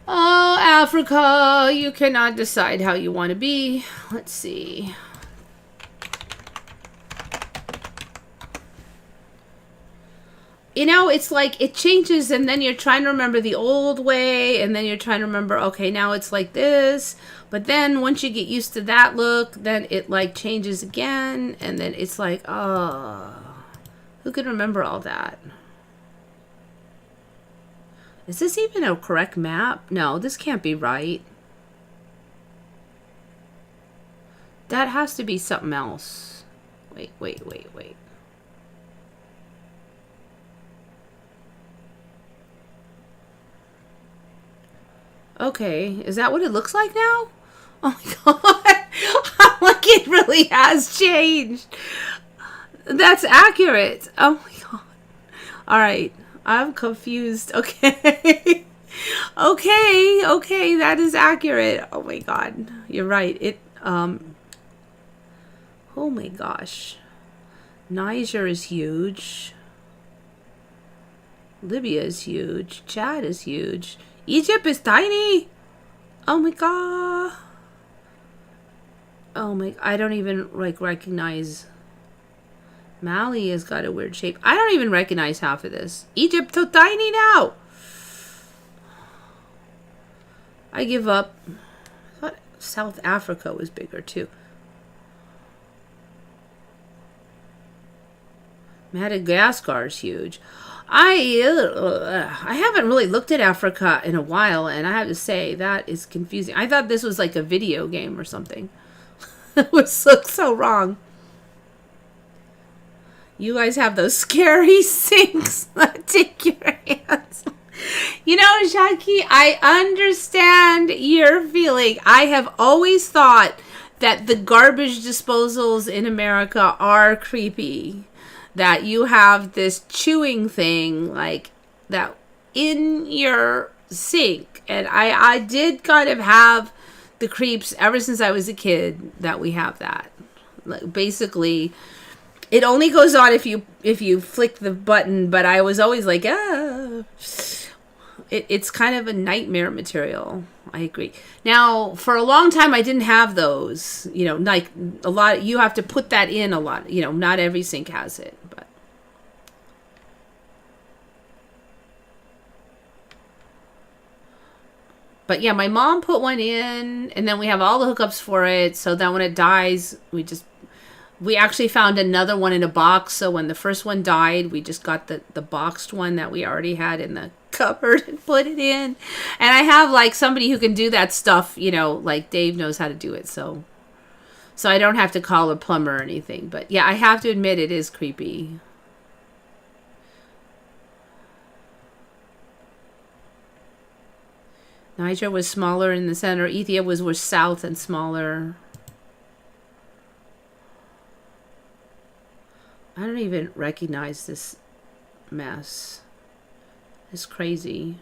Oh, Africa, you cannot decide how you want to be. Let's see. You know, it's like it changes, and then you're trying to remember the old way, and then you're trying to remember, okay, now it's like this. But then once you get used to that look, then it like changes again, and then it's like, oh, who could remember all that? Is this even a correct map? No, this can't be right. That has to be something else. Wait. Okay, is that what it looks like now? Oh my god. Like, it really has changed. That's accurate. Oh my god. Alright, I'm confused. Okay. Okay, that is accurate. Oh my god. You're right. Oh my gosh. Niger is huge. Libya is huge. Chad is huge. Egypt is tiny. Oh my god. Oh my, I don't even like recognize. Mali has got a weird shape. I don't even recognize half of this. Egypt so tiny now. I give up. I thought South Africa was bigger too. Madagascar is huge. I haven't really looked at Africa in a while, and I have to say that is confusing. I thought this was like a video game or something. It looks so wrong. You guys have those scary sinks that take your hands. You know, Jackie, I understand your feeling. I have always thought that the garbage disposals in America are creepy. That you have this chewing thing like that in your sink. And I did kind of have the creeps ever since I was a kid that we have that. Like, basically, it only goes on if you flick the button, but I was always like, it's kind of a nightmare material. I agree. Now, for a long time, I didn't have those. You know, like a lot. You have to put that in a lot. You know, not every sink has it, but. But yeah, my mom put one in, and then we have all the hookups for it. So that when it dies, we actually found another one in a box. So when the first one died, we just got the boxed one that we already had in the cupboard and put it in. And I have like somebody who can do that stuff, you know, like Dave knows how to do it. So I don't have to call a plumber or anything. But yeah, I have to admit it is creepy. Niger was smaller in the center. Ethiopia was south and smaller. I don't even recognize this mess. It's crazy.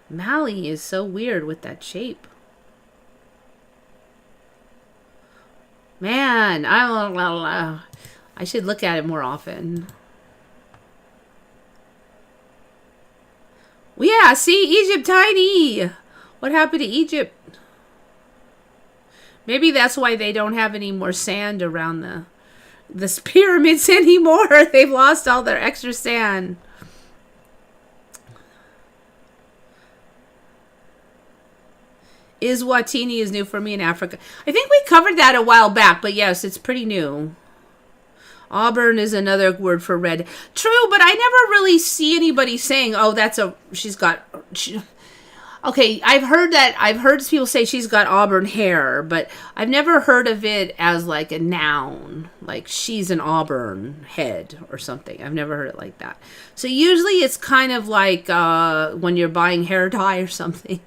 Mali is so weird with that shape. Man, I should look at it more often. Yeah, see, Egypt tiny. What happened to Egypt? Maybe that's why they don't have any more sand around the pyramids anymore. They've lost all their extra sand. Eswatini is new for me in Africa. I think we covered that a while back, but yes, it's pretty new. Auburn is another word for red. True, but I never really see anybody saying, "Oh, okay, I've heard people say she's got auburn hair, but I've never heard of it as like a noun, like she's an auburn head or something. I've never heard it like that. So usually it's kind of like when you're buying hair dye or something.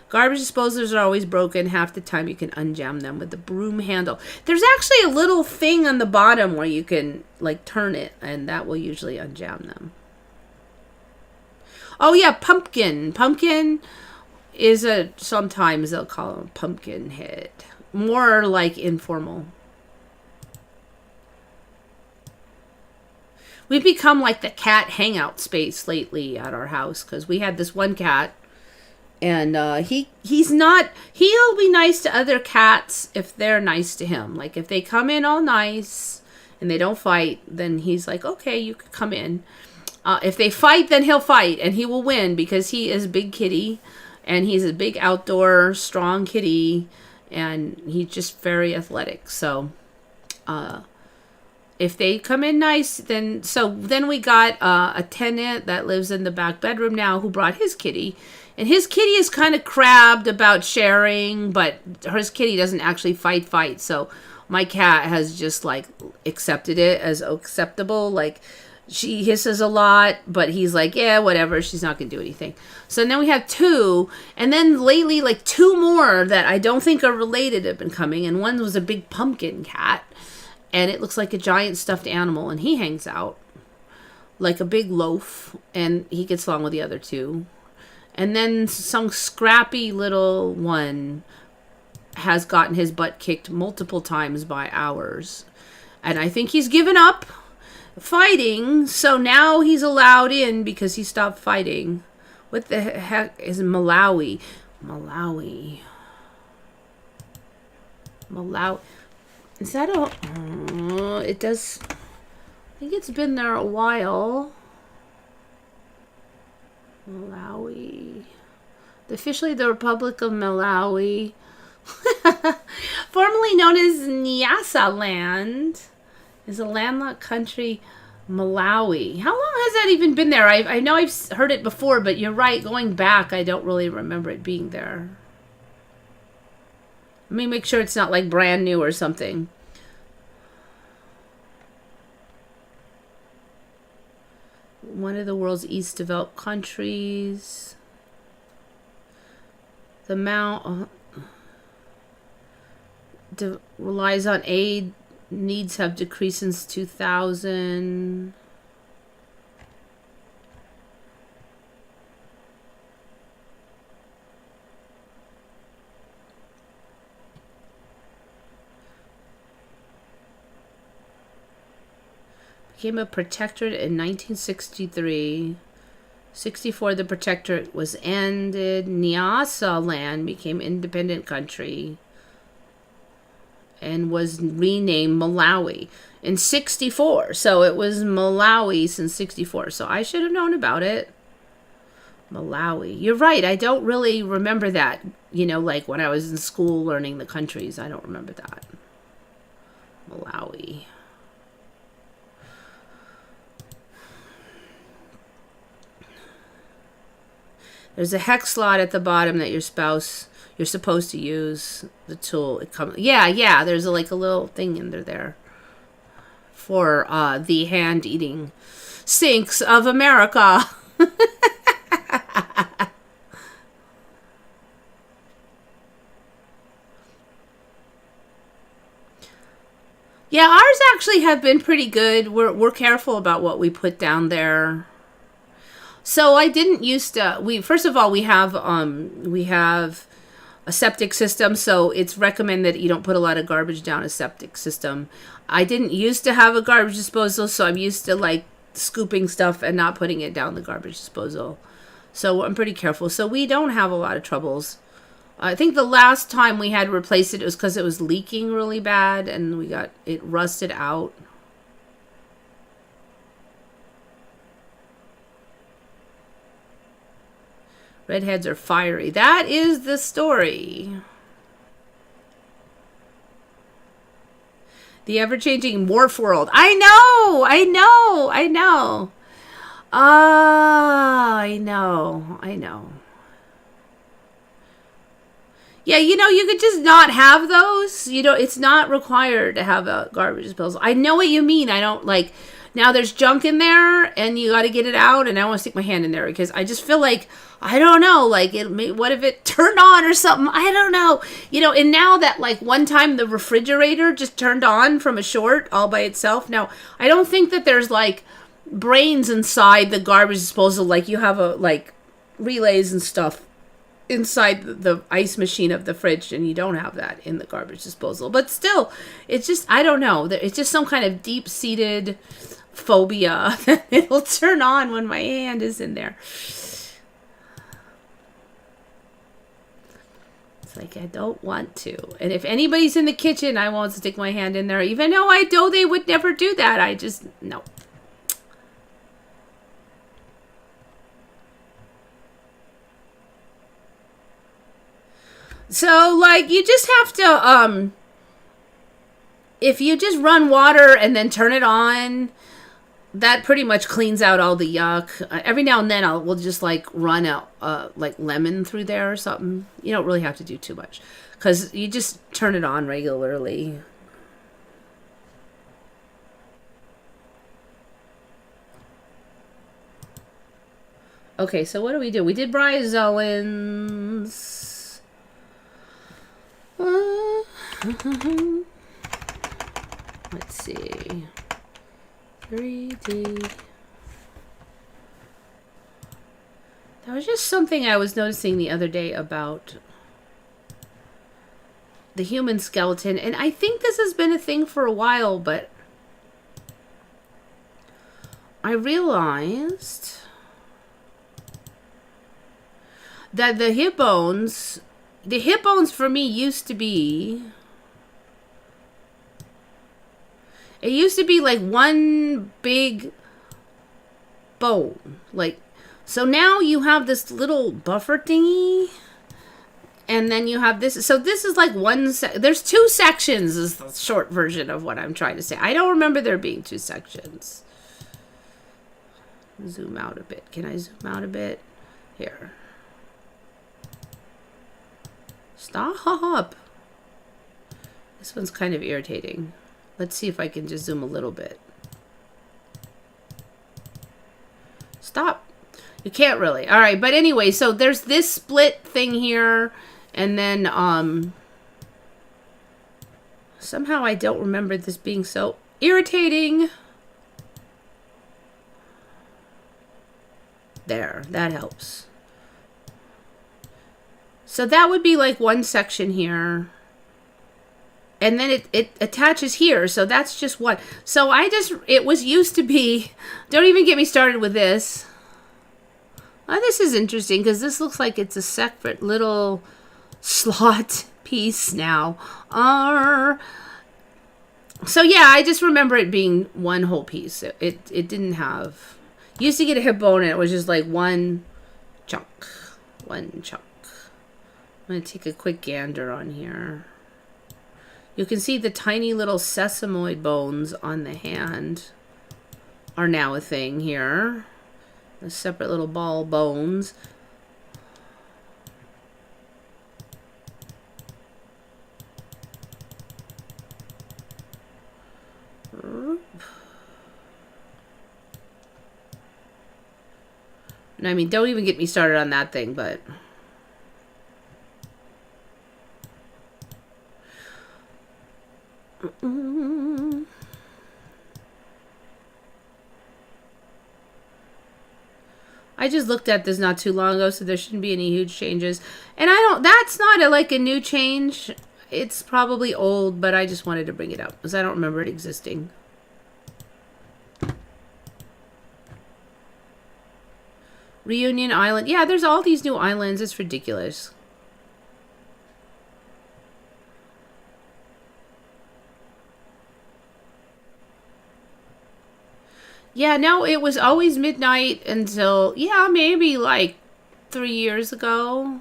Garbage disposers are always broken. Half the time you can unjam them with the broom handle. There's actually a little thing on the bottom where you can like turn it, and that will usually unjam them. Oh yeah, pumpkin. Pumpkin is sometimes they'll call them pumpkin head. More like informal. We've become like the cat hangout space lately at our house because we had this one cat. And he'll be nice to other cats if they're nice to him. Like if they come in all nice and they don't fight, then he's like, okay, you can come in. If they fight, then he'll fight and he will win because he is a big kitty and he's a big outdoor strong kitty and he's just very athletic. So if they come in nice, then we got a tenant that lives in the back bedroom now who brought his kitty. And his kitty is kind of crabbed about sharing, but his kitty doesn't actually fight. So my cat has just like accepted it as acceptable. Like, she hisses a lot, but he's like, yeah, whatever. She's not going to do anything. So then we have 2. And then lately, like 2 more that I don't think are related have been coming. And one was a big pumpkin cat. And it looks like a giant stuffed animal. And he hangs out like a big loaf. And he gets along with the other 2. And then some scrappy little one has gotten his butt kicked multiple times by ours. And I think he's given up fighting. So now he's allowed in because he stopped fighting. What the heck is Malawi? Malawi. Is that a... it does... I think it's been there a while. Malawi. Officially the Republic of Malawi. Formerly known as Nyasa Land. Is a landlocked country, Malawi. How long has that even been there? I know I've heard it before, but you're right. Going back, I don't really remember it being there. Let me make sure it's not like brand new or something. One of the world's least developed countries. The amount relies on aid. Needs have decreased since 2000. Became a protectorate in 1963. 64, the protectorate was ended. Nyasa land became independent country and was renamed Malawi in 64. So it was Malawi since 64. So I should have known about it. Malawi. You're right. I don't really remember that. You know, like when I was in school learning the countries. I don't remember that. Malawi. There's a hex slot at the bottom that you're supposed to use the tool. It comes. Yeah. There's like a little thing in there for the hand eating sinks of America. Yeah, ours actually have been pretty good. We're careful about what we put down there. So I didn't used to. First of all we have a septic system, so it's recommended that you don't put a lot of garbage down a septic system. I didn't used to have a garbage disposal, so I'm used to like scooping stuff and not putting it down the garbage disposal. So I'm pretty careful. So we don't have a lot of troubles. I think the last time we had to replace it was because it was leaking really bad and we got it rusted out. Redheads are fiery. That is the story. The ever-changing morph world. I know. I know. Yeah, you could just not have those. It's not required to have a garbage disposal. I know what you mean. I don't like... Now there's junk in there and you got to get it out, and I want to stick my hand in there because I just feel like, I don't know, like what if it turned on or something? I don't know. And now that like one time the refrigerator just turned on from a short all by itself. Now, I don't think that there's like brains inside the garbage disposal, like you have like relays and stuff inside the ice machine of the fridge, and you don't have that in the garbage disposal. But still, it's just, I don't know. It's just some kind of deep-seated phobia that it'll turn on when my hand is in there. It's like, I don't want to. And if anybody's in the kitchen, I won't stick my hand in there, even though I know they would never do that. I just, no. So, like, you just have to, if you just run water and then turn it on, that pretty much cleans out all the yuck. Every now and then we'll just like run out like lemon through there or something. You don't really have to do too much because you just turn it on regularly. Okay, so what do? We did bryozoans. Let's see. 3D. That was just something I was noticing the other day about the human skeleton. And I think this has been a thing for a while, but I realized that the hip bones for me used to be, it used to be like one big bone. Like, so now you have this little buffer thingy, and then you have this. So this is like there's two sections is the short version of what I'm trying to say. I don't remember there being two sections. Zoom out a bit. Can I zoom out a bit? Here. Stop. This one's kind of irritating. Let's see if I can just zoom a little bit. Stop. You can't really. All right, but anyway, so there's this split thing here, and then somehow I don't remember this being so irritating. There, that helps. So that would be like one section here. And then it attaches here. So that's just one. So it was used to be, don't even get me started with this. Oh, this is interesting because this looks like it's a separate little slot piece now. So yeah, I just remember it being one whole piece. It didn't have, used to get a hip bone and it was just like one chunk. One chunk. I'm going to take a quick gander on here. You can see the tiny little sesamoid bones on the hand are now a thing here. The separate little ball bones. I mean, don't even get me started on that thing, but I just looked at this not too long ago, so there shouldn't be any huge changes. And that's not like a new change. It's probably old, but I just wanted to bring it up because I don't remember it existing. Reunion Island. Yeah, there's all these new islands. It's ridiculous. Yeah, no, it was always midnight until, yeah, maybe like 3 years ago.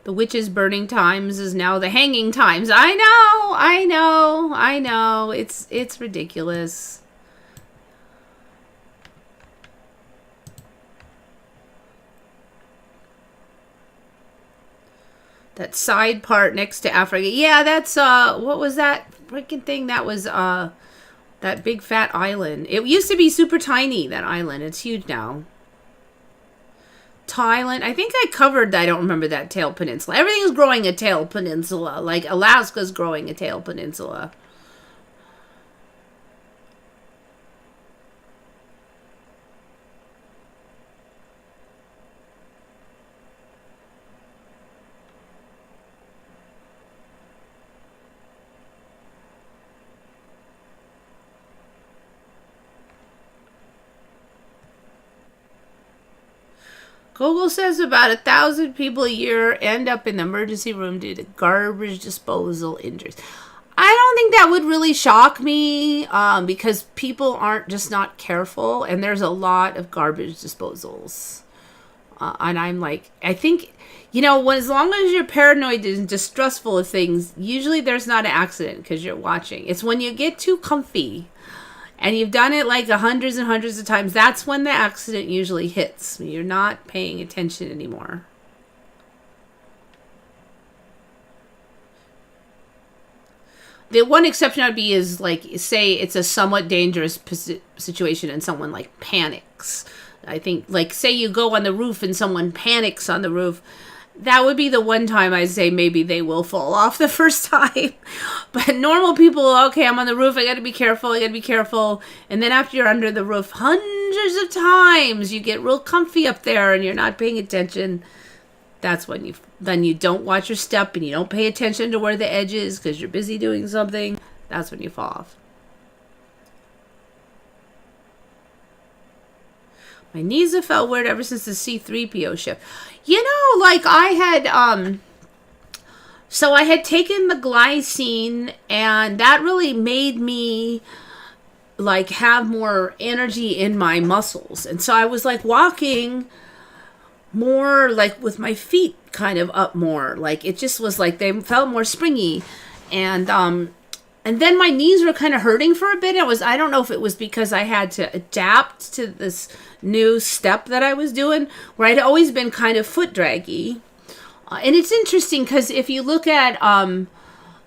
The witches' burning times is now the hanging times. I know. It's ridiculous. That side part next to Africa. Yeah, that's, what was that freaking thing? That was, that big fat island. It used to be super tiny, that island. It's huge now. Thailand. I think I covered, I don't remember that tail peninsula. Everything's growing a tail peninsula. Like Alaska's growing a tail peninsula. Google says about 1,000 people a year end up in the emergency room due to garbage disposal injuries. I don't think that would really shock me because people aren't just not careful, and there's a lot of garbage disposals. And I'm like, I think, when, as long as you're paranoid and distrustful of things, usually there's not an accident because you're watching. It's when you get too comfy and you've done it like hundreds and hundreds of times, that's when the accident usually hits. You're not paying attention anymore. The one exception I'd be is, like, say it's a somewhat dangerous situation and someone, like, panics. I think, like, say you go on the roof and someone panics on the roof. That would be the one time I'd say maybe they will fall off the first time. But normal people, okay, I'm on the roof, I gotta be careful. And then after you're under the roof hundreds of times, you get real comfy up there and you're not paying attention. That's when you don't watch your step and you don't pay attention to where the edge is because you're busy doing something. That's when you fall off. My knees have felt weird ever since the C-3PO ship. Like I had, so I had taken the glycine and that really made me like have more energy in my muscles. And so I was like walking more like with my feet kind of up more. Like it just was like they felt more springy. And then my knees were kind of hurting for a bit. I don't know if it was because I had to adapt to this new step that I was doing, where I'd always been kind of foot draggy. And it's interesting because if you look at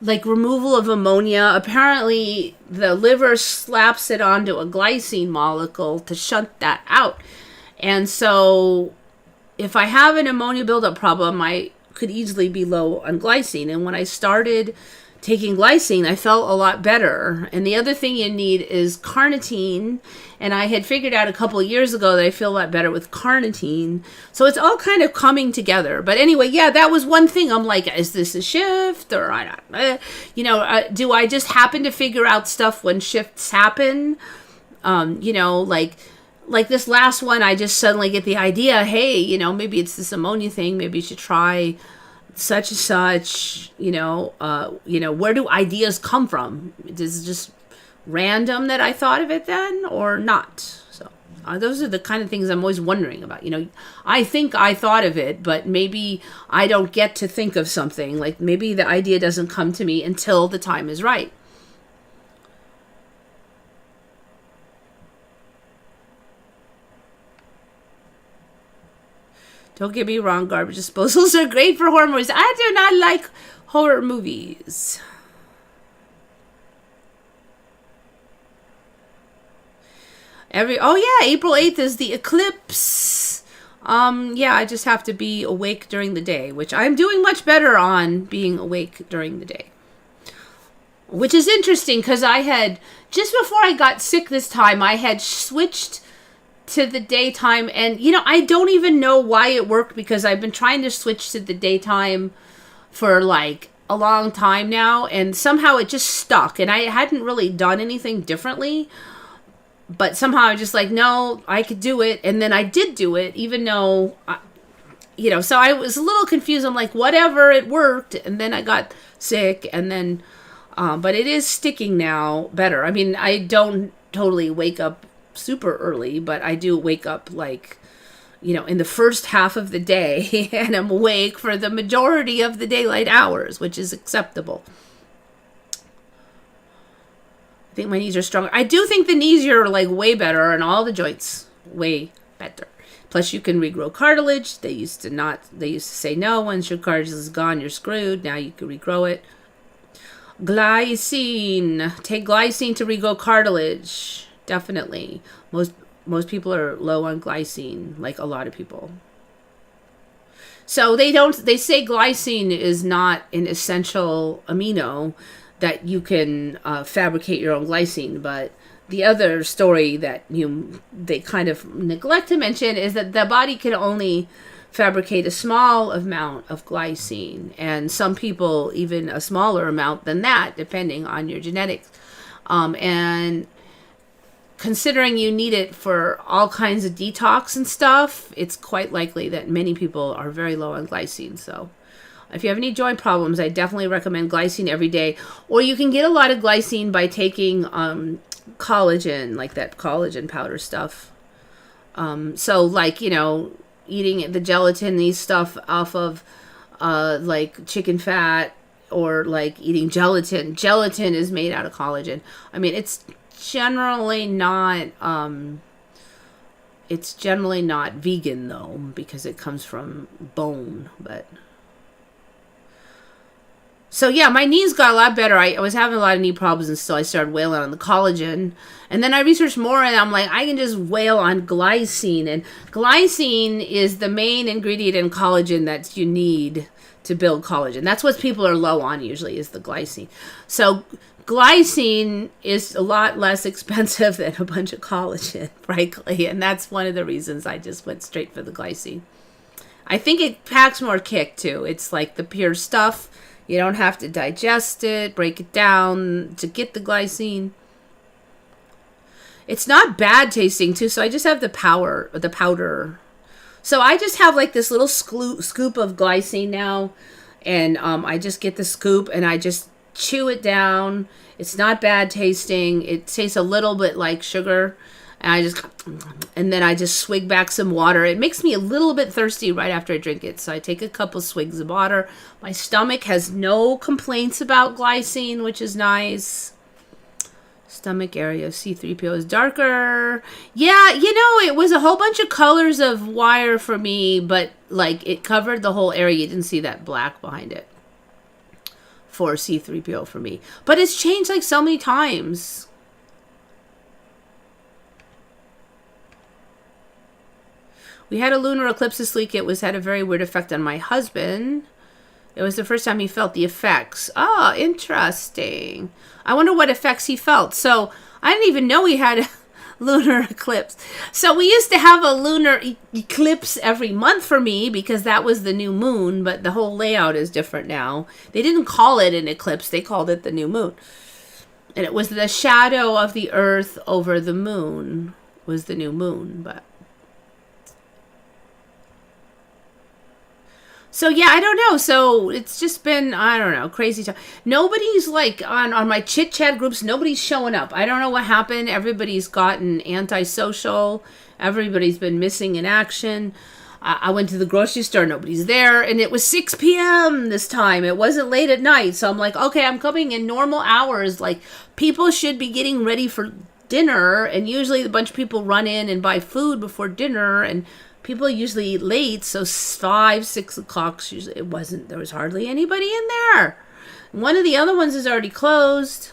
like removal of ammonia, apparently the liver slaps it onto a glycine molecule to shunt that out. And so if I have an ammonia buildup problem, I could easily be low on glycine. And when I started taking glycine, I felt a lot better. And the other thing you need is carnitine. And I had figured out a couple of years ago that I feel a lot better with carnitine. So it's all kind of coming together. But anyway, yeah, that was one thing. I'm like, is this a shift? Or, do I just happen to figure out stuff when shifts happen? Like this last one, I just suddenly get the idea, hey, maybe it's this ammonia thing. Maybe you should try such and such, where do ideas come from? Is it just random that I thought of it then or not? So those are the kind of things I'm always wondering about. I think I thought of it, but maybe I don't get to think of something. Like maybe the idea doesn't come to me until the time is right. Don't get me wrong, garbage disposals are great for horror movies. I do not like horror movies. April 8th is the eclipse. I just have to be awake during the day, which I'm doing much better on being awake during the day. Which is interesting because I had, just before I got sick this time, I had switched to the daytime, and I don't even know why it worked because I've been trying to switch to the daytime for like a long time now, and somehow it just stuck, and I hadn't really done anything differently, but somehow I was just like, no, I could do it. And then I did do it, even though so I was a little confused. I'm like, whatever, it worked. And then I got sick, and then but it is sticking now better. I mean, I don't totally wake up super early, but I do wake up like in the first half of the day, and I'm awake for the majority of the daylight hours, which is acceptable. I think my knees are stronger. I do think the knees are like way better, and all the joints way better. Plus you can regrow cartilage. They used to say no, once your cartilage is gone you're screwed. Now you can regrow it. Glycine. Take glycine to regrow cartilage. Definitely. Most people are low on glycine, like a lot of people. So they say glycine is not an essential amino that you can fabricate your own glycine, but the other story that they kind of neglect to mention is that the body can only fabricate a small amount of glycine, and some people even a smaller amount than that, depending on your genetics. And considering you need it for all kinds of detox and stuff, it's quite likely that many people are very low on glycine. So if you have any joint problems, I definitely recommend glycine every day. Or you can get a lot of glycine by taking collagen, like that collagen powder stuff. So like, eating the gelatin-y stuff off of like chicken fat, or like eating gelatin. Gelatin is made out of collagen. I mean, it's generally not vegan though, because it comes from bone. But so yeah, my knees got a lot better. I was having a lot of knee problems, and so I started whaling on the collagen. And then I researched more, and I'm like, I can just whale on glycine. And glycine is the main ingredient in collagen that you need to build collagen. That's what people are low on usually, is the glycine. So glycine is a lot less expensive than a bunch of collagen, frankly. And that's one of the reasons I just went straight for the glycine. I think it packs more kick too. It's like the pure stuff. You don't have to digest it, break it down to get the glycine. It's not bad tasting too, so I just have the powder. So I just have like this little scoop of glycine now, and I just get the scoop and I just chew it down. It's not bad tasting. It tastes a little bit like sugar, and then I just swig back some water. It makes me a little bit thirsty right after I drink it, so I take a couple swigs of water. My stomach has no complaints about glycine, which is nice. Stomach area of C3PO is darker. Yeah, it was a whole bunch of colors of wire for me, but like it covered the whole area. You didn't see that black behind it for C3PO for me. But it's changed like so many times. We had a lunar eclipse this week. It had a very weird effect on my husband. It was the first time he felt the effects. Oh, interesting. I wonder what effects he felt. So I didn't even know he had a lunar eclipse. So we used to have a lunar eclipse every month for me because that was the new moon, but the whole layout is different now. They didn't call it an eclipse. They called it the new moon. And it was the shadow of the earth over the moon was the new moon, but so yeah, I don't know. So it's just been, I don't know, crazy time. Nobody's like on my chit chat groups. Nobody's showing up. I don't know what happened. Everybody's gotten antisocial. Everybody's been missing in action. I went to the grocery store. Nobody's there. And it was 6 p.m. this time. It wasn't late at night. So I'm like, okay, I'm coming in normal hours. Like people should be getting ready for dinner. And usually a bunch of people run in and buy food before dinner. And people usually eat late, so 5, 6 o'clock usually. There was hardly anybody in there. One of the other ones is already closed.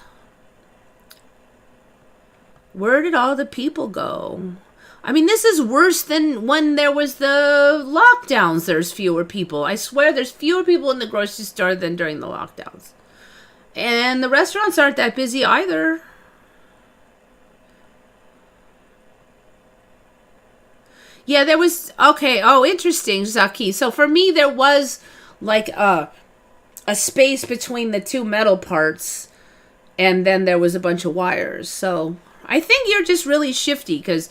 Where did all the people go? I mean, this is worse than when there was the lockdowns. There's fewer people. I swear there's fewer people in the grocery store than during the lockdowns. And the restaurants aren't that busy either. Yeah, there was, okay, oh, interesting, Zaki. So for me, there was like a space between the two metal parts, and then there was a bunch of wires. So I think you're just really shifty, because,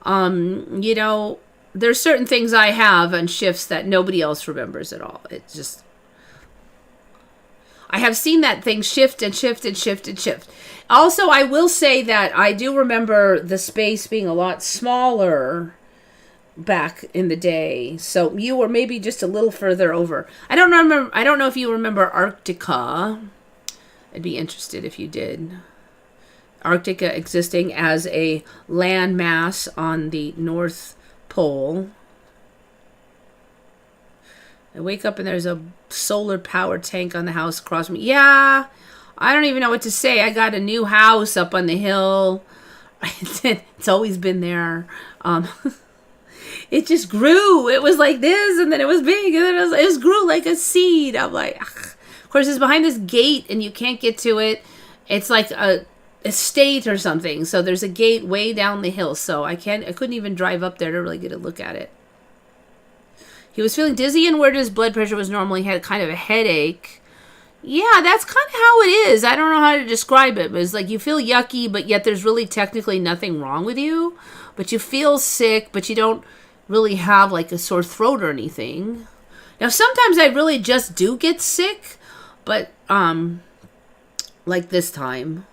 there's certain things I have on shifts that nobody else remembers at all. It's just, I have seen that thing shift and shift and shift and shift. Also, I will say that I do remember the space being a lot smaller back in the day, so you were maybe just a little further over. I don't know if you remember Arctica. I'd be interested if you did. Arctica existing as a land mass on the North Pole. I wake up and there's a solar power tank on the house across from me. Yeah, I don't even know what to say. I got a new house up on the hill. It's always been there. It just grew. It was like this, and then it was big, and then it grew like a seed. I'm like, ugh. Of course, it's behind this gate, and you can't get to it. It's like a estate or something. So there's a gate way down the hill. So I couldn't even drive up there to really get a look at it. He was feeling dizzy and weird. His blood pressure was normal. He had kind of a headache. Yeah, that's kind of how it is. I don't know how to describe it, but it's like you feel yucky, but yet there's really technically nothing wrong with you. But you feel sick, but you don't really have like a sore throat or anything. Now sometimes I really just do get sick, but like this time.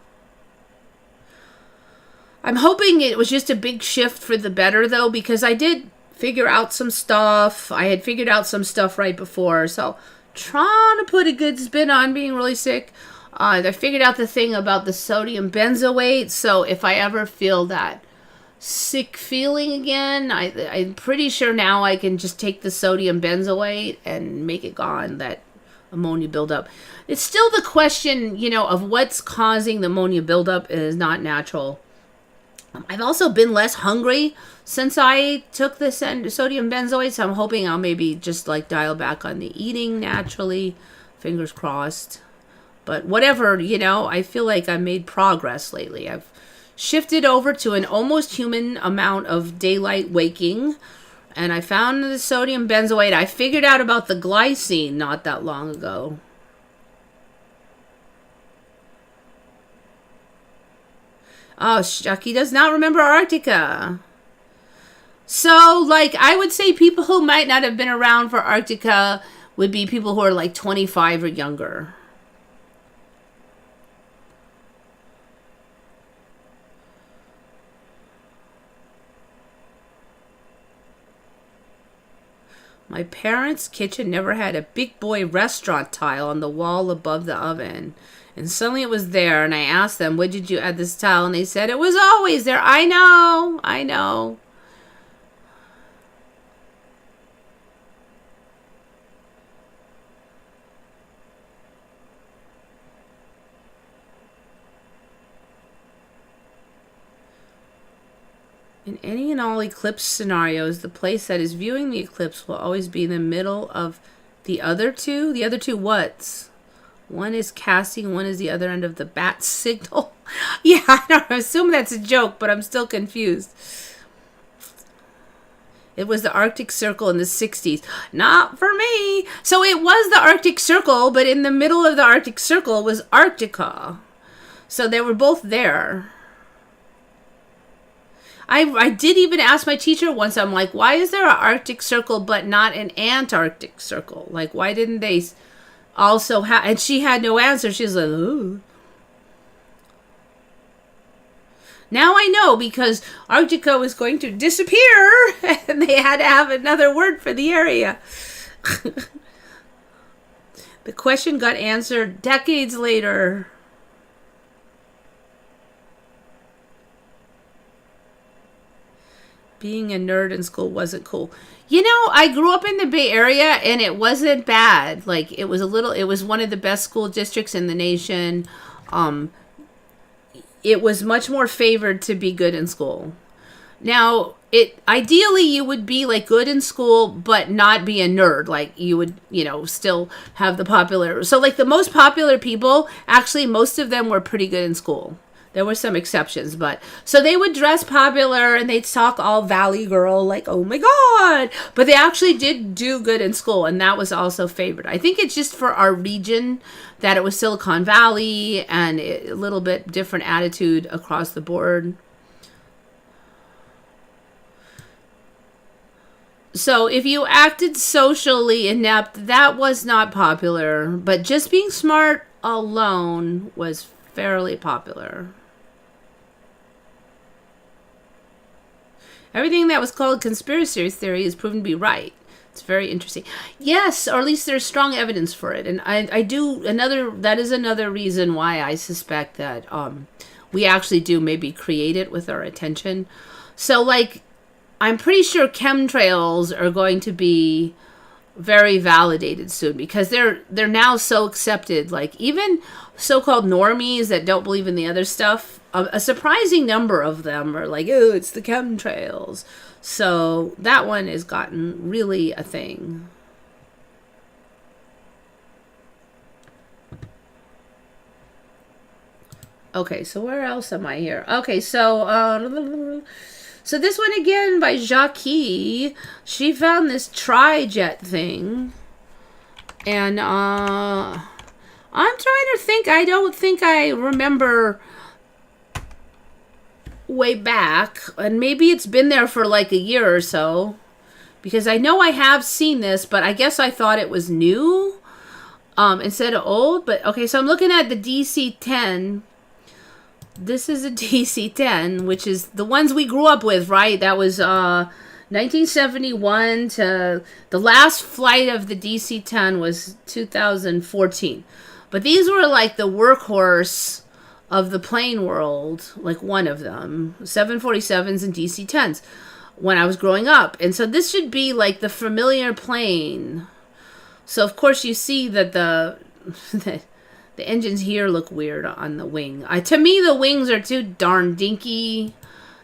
I'm hoping it was just a big shift for the better though, because I did figure out some stuff. I had figured out some stuff right before, so trying to put a good spin on being really sick. I figured out the thing about the sodium benzoate, so if I ever feel that sick feeling again, I'm pretty sure now I can just take the sodium benzoate and make it gone, that ammonia buildup. It's still the question, you know, of what's causing the ammonia buildup is not natural. I've also been less hungry since I took the sodium benzoate, so I'm hoping I'll maybe just like dial back on the eating naturally. Fingers crossed. But whatever, you know, I feel like I made progress lately. I've shifted over to an almost human amount of daylight waking, and I found the sodium benzoate. I figured out about the glycine not that long ago. Oh, Shucky does not remember Arctica. So, like, I would say people who might not have been around for Arctica would be people who are like 25 or younger. My parents' kitchen never had a big boy restaurant tile on the wall above the oven. And suddenly it was there, and I asked them, "When did you add this tile?" And they said, "It was always there." I know, I know. In any and all eclipse scenarios, the place that is viewing the eclipse will always be in the middle of the other two. The other two what's? One is casting, one is the other end of the bat signal. Yeah, I assume that's a joke, but I'm still confused. It was the Arctic Circle in the 60s. Not for me. So it was the Arctic Circle, but in the middle of the Arctic Circle was Arctica. So they were both there. I did even ask my teacher once, I'm like, why is there an Arctic Circle but not an Antarctic Circle? Like, why didn't they also have... And she had no answer. She was like, ooh. Now I know, because Arctica was going to disappear, and they had to have another word for the area. The question got answered decades later. Being a nerd in school wasn't cool. You know, I grew up in the Bay Area, and it wasn't bad. Like, it was one of the best school districts in the nation. It was much more favored to be good in school. Now, ideally you would be like good in school, but not be a nerd. Like, you would, you know, still have the popular. So like the most popular people, actually most of them were pretty good in school. There were some exceptions, but so they would dress popular and they'd talk all Valley Girl, like, oh my God. But they actually did do good in school, and that was also favored. I think it's just for our region that it was Silicon Valley and a little bit different attitude across the board. So if you acted socially inept, that was not popular, but just being smart alone was fairly popular. Everything that was called conspiracy theory is proven to be right. It's very interesting. Yes, or at least there's strong evidence for it. And that is another reason why I suspect that we actually do maybe create it with our attention. So like, I'm pretty sure chemtrails are going to be very validated soon, because they're now so accepted. Like, even so-called normies that don't believe in the other stuff, a surprising number of them are like, oh, it's the chemtrails. So that one has gotten really a thing. Okay, so where else am I here? Okay, so so this one again by Jackie. She found this tri-jet thing. And I'm trying to think. I don't think I remember way back. And maybe it's been there for like a year or so. Because I know I have seen this, but I guess I thought it was new instead of old. But okay, so I'm looking at the DC-10. This is a DC-10, which is the ones we grew up with, right? That was 1971 to the last flight of the DC-10 was 2014. But these were like the workhorse of the plane world, like one of them, 747s and DC-10s when I was growing up. And so this should be like the familiar plane. So of course you see that the engines here look weird on the wing. To me, the wings are too darn dinky.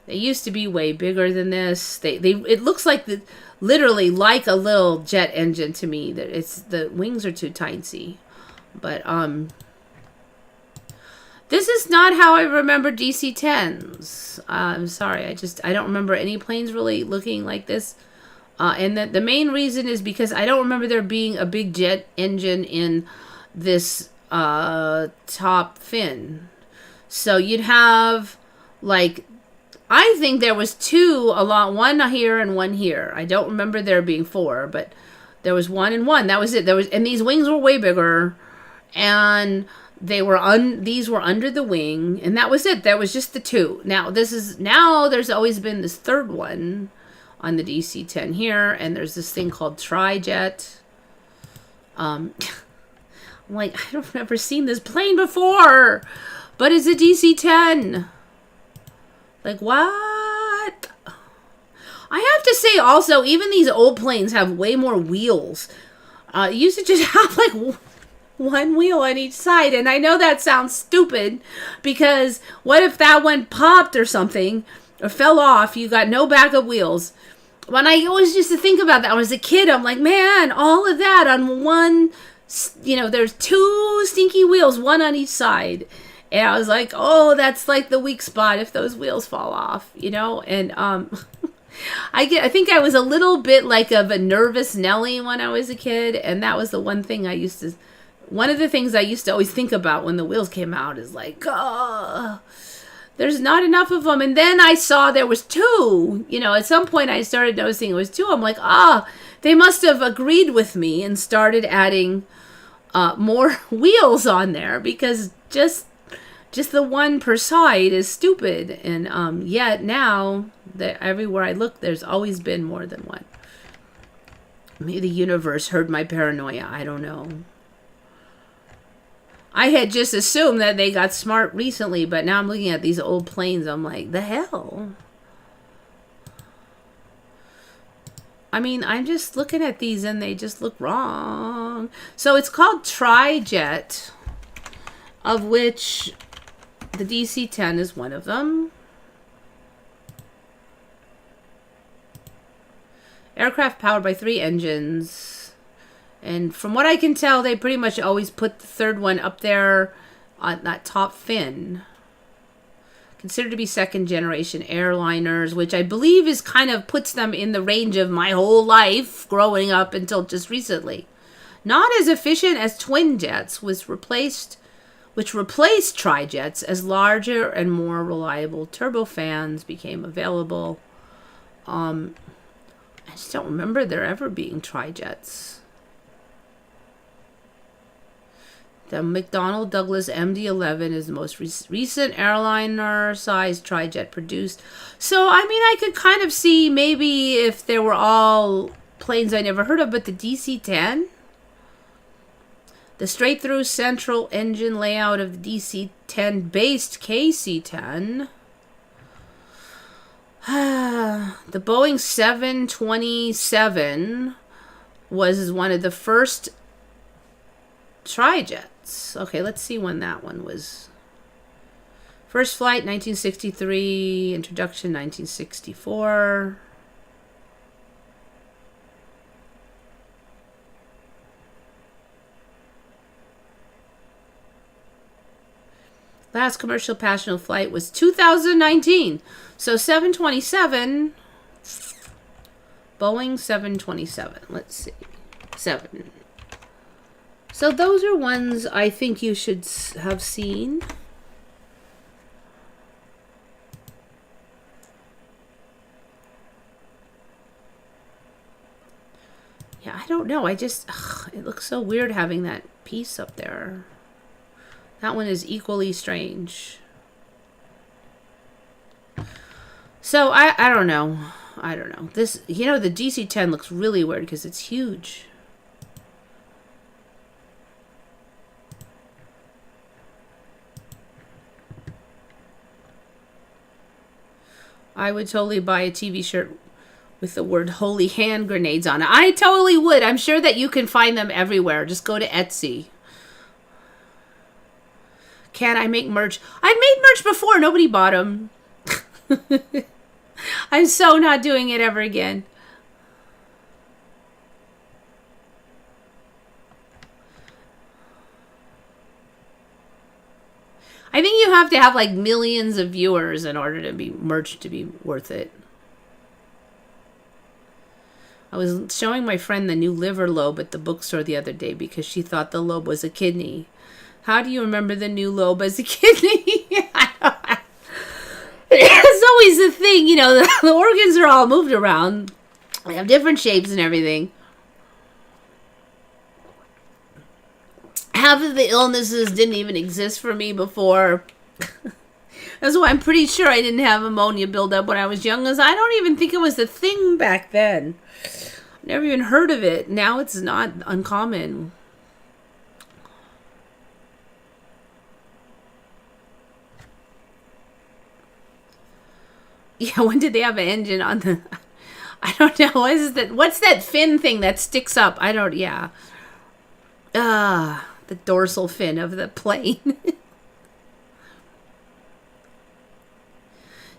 They used to be way bigger than this. It looks like literally like a little jet engine to me. That the wings are too tiny. But this is not how I remember DC-10s. I'm sorry, I don't remember any planes really looking like this. And the main reason is because I don't remember there being a big jet engine in this top fin. So you'd have like, I think there was two along, one here and one here. I don't remember there being four, but there was one and one. That was it. And these wings were way bigger, and these were under the wing, and that was it. There was just the two. Now there's always been this third one on the DC-10 here, and there's this thing called tri-jet. I'm like, I've never seen this plane before, but it's a DC-10. Like, what? I have to say also, even these old planes have way more wheels. It used to just have like one wheel on each side, and I know that sounds stupid, because what if that one popped or something, or fell off, you got no backup wheels. When I always used to think about that when I was a kid, I'm like, man, all of that on one, there's two stinky wheels, one on each side. And I was like, oh, that's like the weak spot if those wheels fall off, and I think I was a little bit like of a nervous Nelly when I was a kid, and that was the one of the things I used to always think about when the wheels came out is like, oh, there's not enough of them. And then I saw there was two, at some point I started noticing it was two. I'm like, they must have agreed with me and started adding more wheels on there, because just the one per side is stupid. And yet now, everywhere I look, there's always been more than one. Maybe the universe heard my paranoia. I don't know. I had just assumed that they got smart recently, but now I'm looking at these old planes. I'm like, the hell? I mean, I'm just looking at these and they just look wrong. So it's called tri-jet, of which the DC-10 is one of them. Aircraft powered by 3 engines. And from what I can tell, they pretty much always put the third one up there on that top fin. Considered to be second generation airliners, which I believe is kind of puts them in the range of my whole life growing up until just recently. Not as efficient as twin jets, which replaced tri-jets as larger and more reliable turbofans became available. I just don't remember there ever being tri-jets. The McDonnell Douglas MD-11 is the most recent airliner-sized tri-jet produced. So, I mean, I could kind of see maybe if there were all planes I never heard of, but the DC-10? The straight-through central engine layout of the DC-10-based KC-10. The Boeing 727 was one of the first tri-jets. Okay, let's see when that one was. First flight, 1963. Introduction, 1964. Last commercial passenger flight was 2019. So 727. Boeing 727. Let's see. 7. So those are ones I think you should have seen. Yeah, I don't know. It looks so weird having that piece up there. That one is equally strange. So I don't know. I don't know. This, you know, the DC-10 looks really weird because it's huge. I would totally buy a TV shirt with the word holy hand grenades on it. I totally would. I'm sure that you can find them everywhere. Just go to Etsy. Can I make merch? I've made merch before. Nobody bought them. I'm so not doing it ever again. I think you have to have like millions of viewers in order to be merch to be worth it. I was showing my friend the new liver lobe at the bookstore the other day because she thought the lobe was a kidney. How do you remember the new lobe as a kidney? It's always the thing, you know, the organs are all moved around. They have different shapes and everything. Half of the illnesses didn't even exist for me before. That's why I'm pretty sure I didn't have ammonia buildup when I was young, because I don't even think it was a thing back then. Never even heard of it. Now it's not uncommon. Yeah, when did they have an engine on the... I don't know. What's that fin thing that sticks up? I don't... Yeah. The dorsal fin of the plane.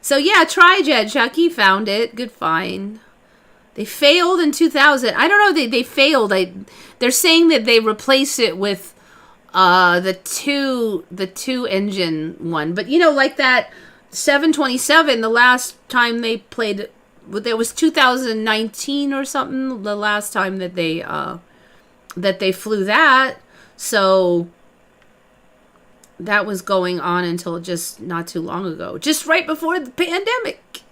So yeah, Trijet. Chucky found it. Good find. They failed in 2000. I don't know. They failed. They're saying that they replaced it with the two engine one. But you know, like that 727. The last time they played, it was 2019 or something. The last time that they flew that. So that was going on until just not too long ago. Just right before the pandemic.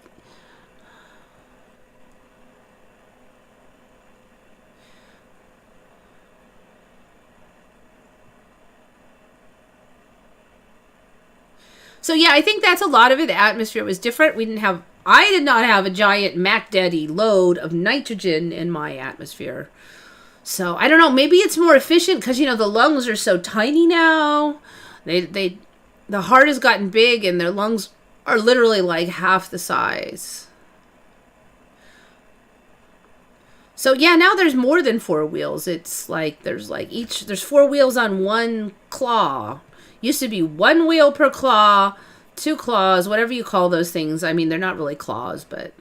So yeah, I think that's a lot of it. The atmosphere was different. I did not have a giant Mac Daddy load of nitrogen in my atmosphere. So I don't know, maybe it's more efficient because, you know, the lungs are so tiny now. The heart has gotten big and their lungs are literally like half the size. So yeah, now there's more than 4 wheels. It's like there's 4 wheels on one claw. Used to be 1 wheel per claw, 2 claws, whatever you call those things. I mean, they're not really claws, but...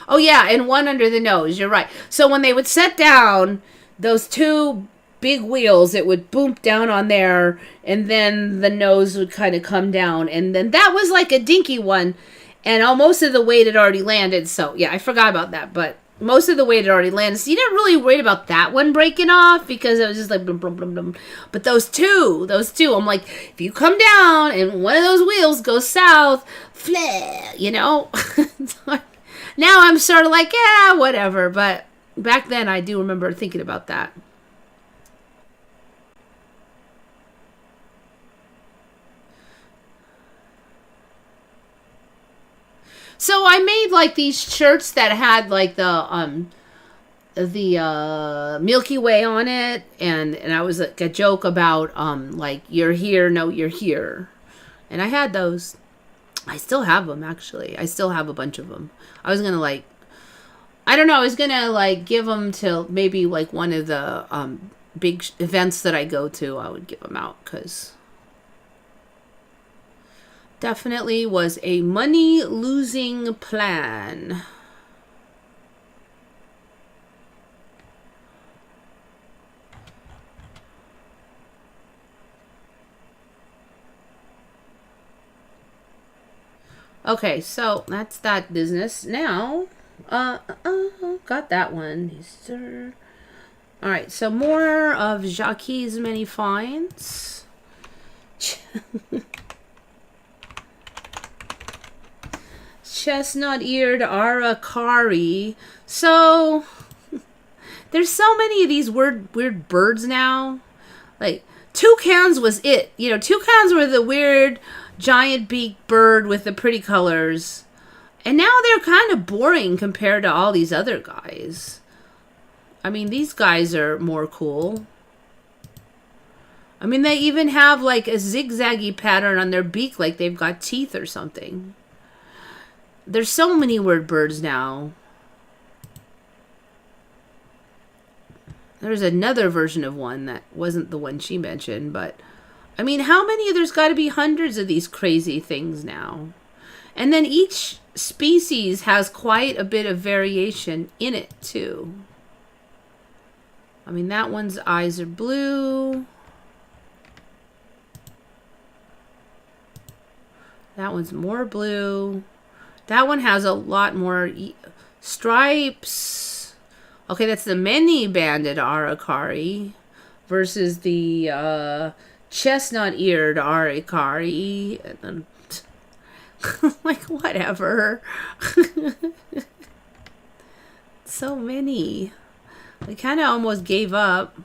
Oh, yeah, and 1 under the nose. You're right. So when they would set down those 2 big wheels, it would boom down on there, and then the nose would kind of come down. And then that was like a dinky one, and most of the weight had already landed. So, yeah, I forgot about that, but most of the weight had already landed. So you didn't really worry about that one breaking off because it was just like blum, blum, blum, blum. But those two, I'm like, if you come down and one of those wheels goes south, flare, you know? Now I'm sort of like, yeah, whatever. But back then, I do remember thinking about that. So I made like these shirts that had like the Milky Way on it, and I was like a joke about like you're here, no, you're here, and I had those. I still have them, actually. I still have a bunch of them. I was gonna like, I don't know. I was gonna like give them to maybe like one of the big events that I go to. I would give them out because definitely was a money losing plan. Okay, so that's that business. Now, got that one. All right, so more of Jacques' many finds. Chestnut-eared aracari. So, there's so many of these weird birds now. Like, toucans was it. You know, toucans were the weird giant beak bird with the pretty colors. And now they're kind of boring compared to all these other guys. I mean, these guys are more cool. I mean, they even have like a zigzaggy pattern on their beak, like they've got teeth or something. There's so many weird birds now. There's another version of one that wasn't the one she mentioned, but I mean, how many? There's got to be hundreds of these crazy things now. And then each species has quite a bit of variation in it, too. I mean, that one's eyes are blue. That one's more blue. That one has a lot more stripes. Okay, that's the many-banded aracari versus the chestnut-eared aracari. And then, like, whatever. So many. I kind of almost gave up.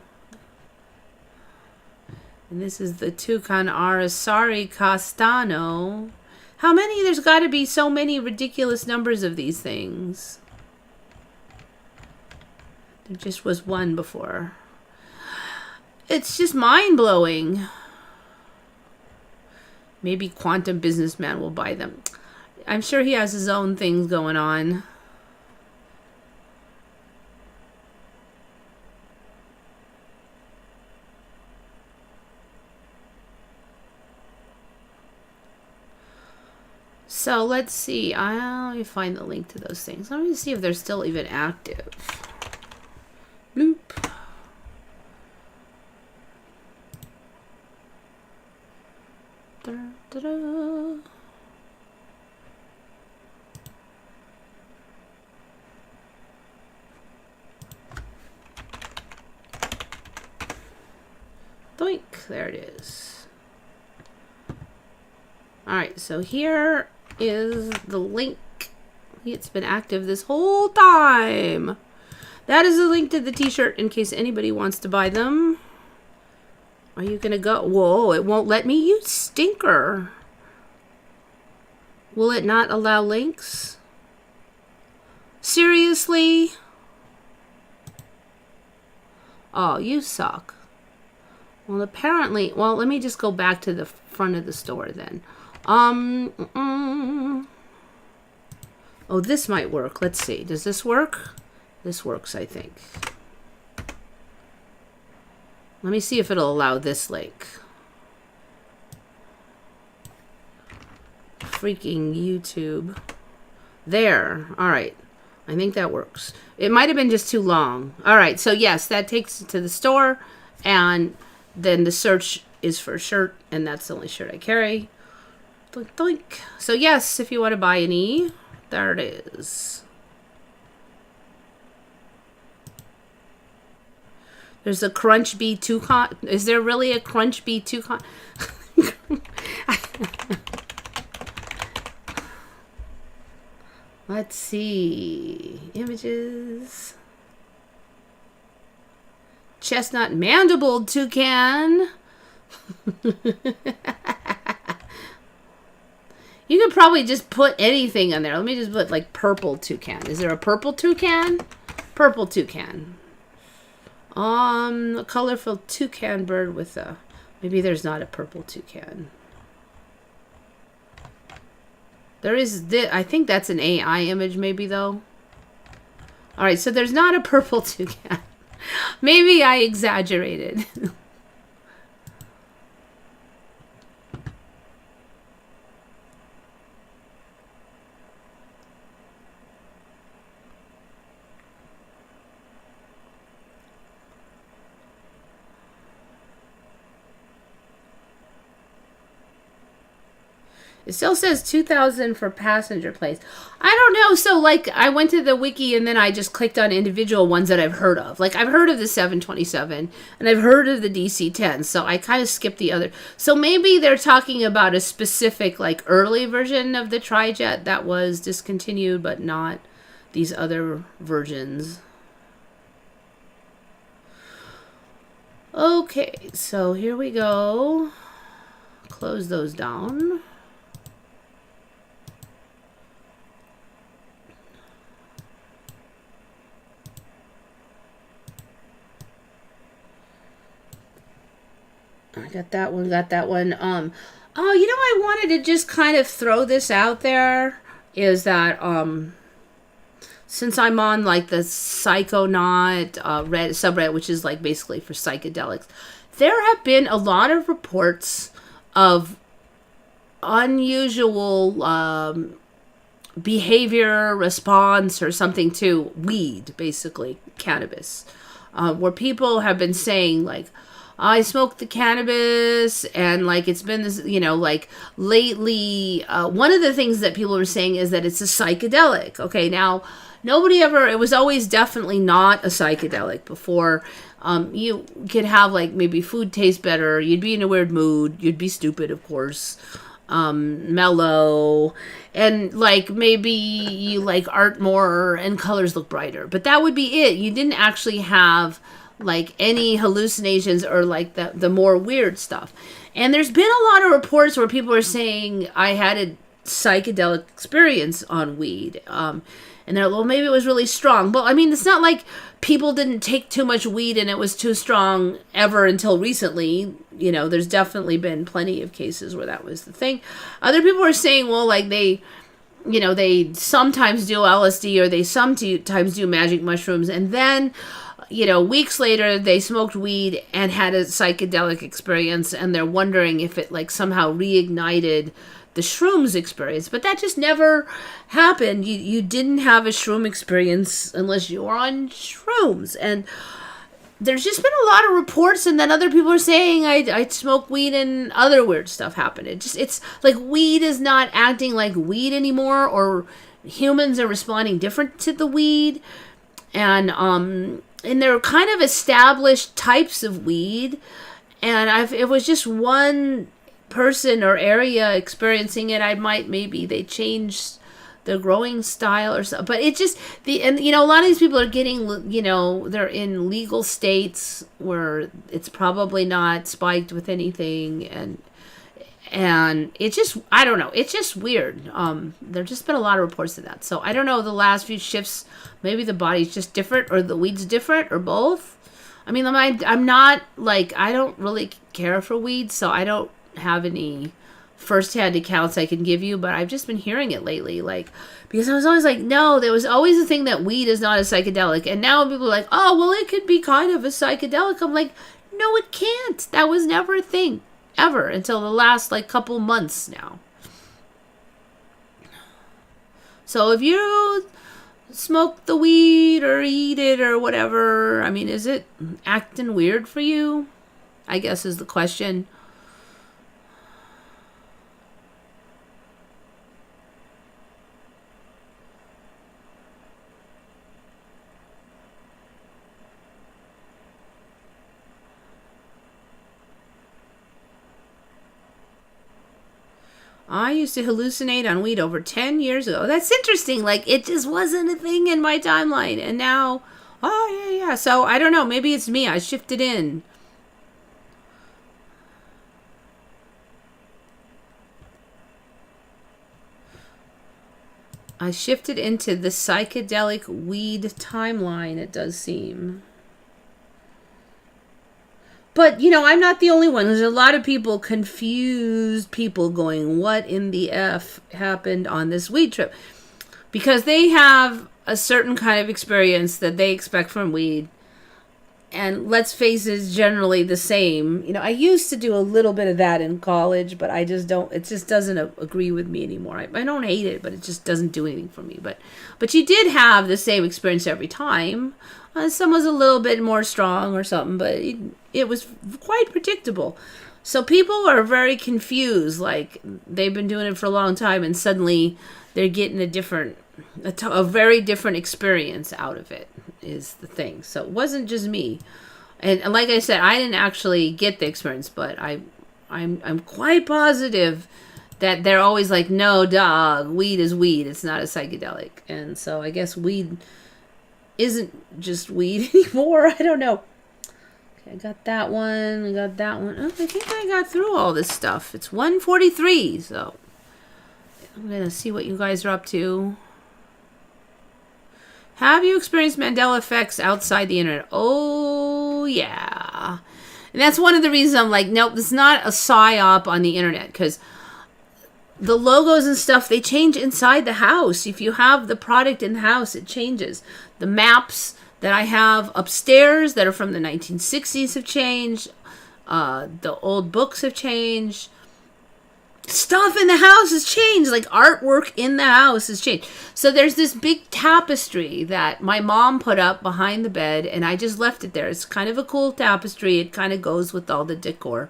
And this is the toucan aracari castano. How many? There's got to be so many ridiculous numbers of these things. There just was one before. It's just mind-blowing. Maybe Quantum Businessman will buy them. I'm sure he has his own things going on. So let's see. Let me find the link to those things. Let me see if they're still even active. Bloop. Da, da, da. Doink. There it is. Alright, so here is the link. It's been active this whole time. That is the link to the t-shirt in case anybody wants to buy them. Are you gonna go? Whoa, it won't let me, you stinker. Will it not allow links? Seriously? Oh, you suck. Well, apparently, well, let me just go back to the front of the store then. Oh, this might work. Let's see. Does this work? This works, I think. Let me see if it'll allow this link. Freaking YouTube. There. All right. I think that works. It might have been just too long. All right. So, yes, that takes it to the store. And then the search is for a shirt. And that's the only shirt I carry. Doink, doink. So, yes, if you want to buy any, there it is. There's a Crunch Bee toucan. Is there really a Crunch Bee toucan? Let's see. Images. Chestnut mandibled toucan. You could probably just put anything on there. Let me just put like purple toucan. Is there a purple toucan? Purple toucan. A colorful toucan bird with a... Maybe there's not a purple toucan. There is... I think that's an AI image maybe, though. Alright, so there's not a purple toucan. Maybe I exaggerated. It still says 2,000 for passenger planes. I don't know. So, like, I went to the wiki and then I just clicked on individual ones that I've heard of. Like, I've heard of the 727 and I've heard of the DC-10. So, I kind of skipped the other. So, maybe they're talking about a specific, like, early version of the Trijet that was discontinued, but not these other versions. Okay, so here we go. Close those down. I got that one, got that one. Oh, I wanted to just kind of throw this out there is that, since I'm on like the Psychonaut red subreddit, which is like basically for psychedelics, there have been a lot of reports of unusual behavior response or something to weed, basically cannabis, where people have been saying like, I smoked the cannabis and like it's been this, like lately, one of the things that people are saying is that it's a psychedelic. Okay, now it was always definitely not a psychedelic before. You could have like maybe food taste better, you'd be in a weird mood, you'd be stupid, of course, mellow, and like maybe you like art more and colors look brighter, but that would be it. You didn't actually have like any hallucinations or like the more weird stuff. And there's been a lot of reports where people are saying I had a psychedelic experience on weed, and they're, well, maybe it was really strong. But I mean, it's not like people didn't take too much weed and it was too strong ever until recently. There's definitely been plenty of cases where that was the thing. Other people are saying, well, like they sometimes do LSD or they sometimes do magic mushrooms, and then weeks later they smoked weed and had a psychedelic experience, and they're wondering if it like somehow reignited the shrooms experience. But that just never happened. You didn't have a shroom experience unless you were on shrooms. And there's just been a lot of reports, and then other people are saying I smoked weed and other weird stuff happened. It's like weed is not acting like weed anymore, or humans are responding different to the weed. And there are kind of established types of weed, and if it was just one person or area experiencing it, maybe they changed the growing style or something. But it just a lot of these people are getting, they're in legal states where it's probably not spiked with anything, and it just, I don't know, it's just weird. There's just been a lot of reports of that. So I don't know, the last few shifts, maybe the body's just different, or the weed's different, or both. I mean, I'm not, like, I don't really care for weed, so I don't have any first-hand accounts I can give you, but I've just been hearing it lately, like, because I was always like, no, there was always a thing that weed is not a psychedelic, and now people are like, oh, well, it could be kind of a psychedelic. I'm like, no, it can't. That was never a thing. Ever until the last like couple months now. So if you smoke the weed or eat it or whatever, I mean, is it acting weird for you? I guess is the question. I used to hallucinate on weed over 10 years ago. That's interesting. Like, it just wasn't a thing in my timeline. And now, oh, yeah. So, I don't know. Maybe it's me. I shifted in. I shifted into the psychedelic weed timeline, it does seem. But, I'm not the only one. There's a lot of people, confused people going, what in the F happened on this weed trip? Because they have a certain kind of experience that they expect from weed. And let's face it, it's generally the same. I used to do a little bit of that in college, but I just don't, it just doesn't agree with me anymore. I don't hate it, but it just doesn't do anything for me. But you did have the same experience every time. Some was a little bit more strong or something, but it was quite predictable. So people are very confused, like they've been doing it for a long time, and suddenly they're getting a very different experience out of it, is the thing. So it wasn't just me. And like I said, I didn't actually get the experience, but I'm quite positive that they're always like, no, dog, weed is weed. It's not a psychedelic. And so I guess weed isn't just weed anymore. I don't know. Okay, I got that one. I got that one. Oh, I think I got through all this stuff. It's 1:43, so I'm going to see what you guys are up to. Have you experienced Mandela effects outside the internet? Oh, yeah. And that's one of the reasons I'm like, nope, it's not a psyop on the internet, because the logos and stuff, they change inside the house. If you have the product in the house, it changes. The maps that I have upstairs that are from the 1960s have changed. The old books have changed. Stuff in the house has changed. Like artwork in the house has changed. So there's this big tapestry that my mom put up behind the bed, and I just left it there. It's kind of a cool tapestry. It kind of goes with all the decor.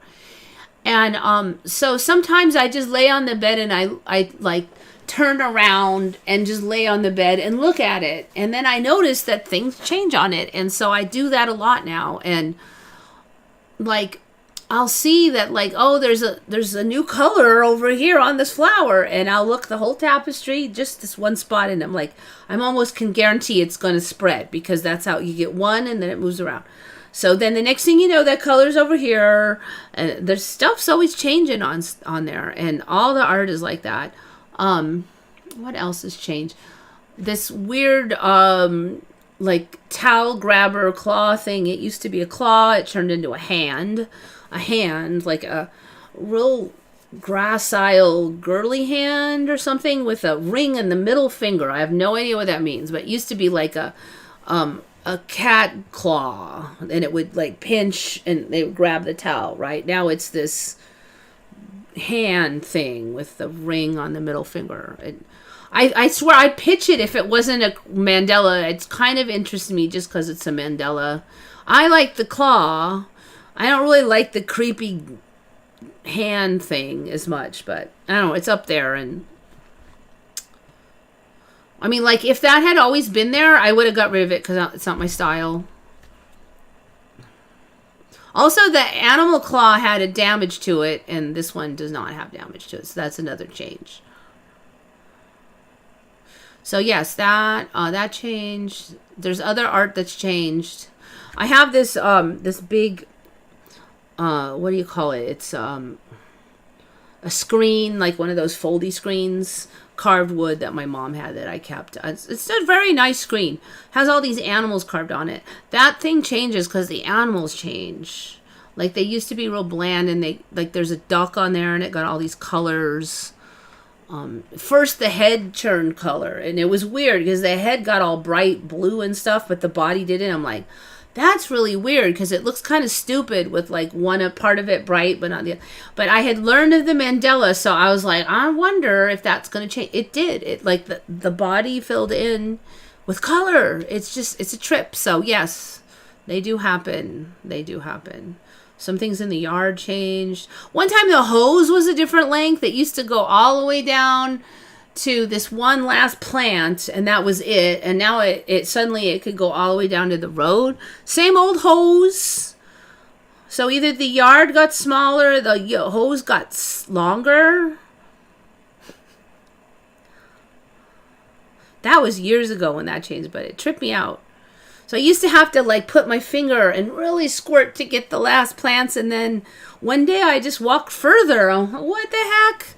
And so sometimes I just lay on the bed and I like turn around and just lay on the bed and look at it. And then I notice that things change on it. And so I do that a lot now. And like I'll see that like, oh, there's a new color over here on this flower. And I'll look the whole tapestry, just this one spot. And I'm like, I'm almost can guarantee it's going to spread, because that's how you get one and then it moves around. So then the next thing you know, that color's over here. And there's stuff's always changing on there. And all the art is like that. What else has changed? This weird, like towel grabber claw thing. It used to be a claw. It turned into a hand, like a real gracile, girly hand or something with a ring in the middle finger. I have no idea what that means, but it used to be like a cat claw, and it would like pinch and they would grab the towel. Right now it's this hand thing with the ring on the middle finger. I swear I'd pitch it if it wasn't a Mandela. It's kind of interested me just because it's a Mandela. I like the claw. I don't really like the creepy hand thing as much, but I don't know, it's up there. And I mean, like, if that had always been there, I would have got rid of it because it's not my style. Also, the animal claw had a damage to it, and this one does not have damage to it. So that's another change. So yes, that changed. There's other art that's changed. I have this this big what do you call it? It's a screen, like one of those foldy screens, carved wood that my mom had that I kept. It's a very nice screen. Has all these animals carved on it. That thing changes because the animals change. Like they used to be real bland, and they like there's a duck on there, and it got all these colors. First the head turned color, and it was weird because the head got all bright blue and stuff, but the body didn't. I'm like, that's really weird because it looks kind of stupid with like one part of it bright but not the other. But I had learned of the Mandela, so I was like, I wonder if that's going to change. It did. It like the body filled in with color. It's a trip. So yes, they do happen. They do happen. Some things in the yard changed. One time the hose was a different length. It used to go all the way down to this one last plant, and that was it. And now it suddenly it could go all the way down to the road. Same old hose. So either the yard got smaller, the hose got longer. That was years ago when that changed, but it tripped me out. So I used to have to like put my finger and really squirt to get the last plants, and then one day I just walked further. I'm like, what the heck?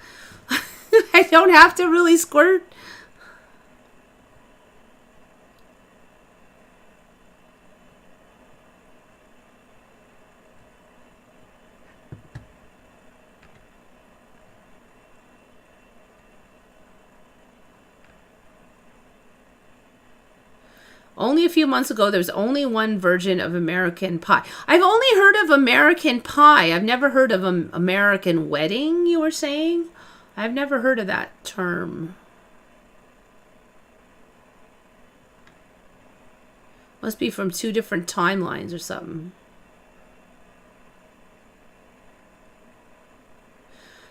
I don't have to really squirt. Only a few months ago, there was only one version of American Pie. I've only heard of American Pie. I've never heard of American Wedding, you were saying? I've never heard of that term. Must be from two different timelines or something.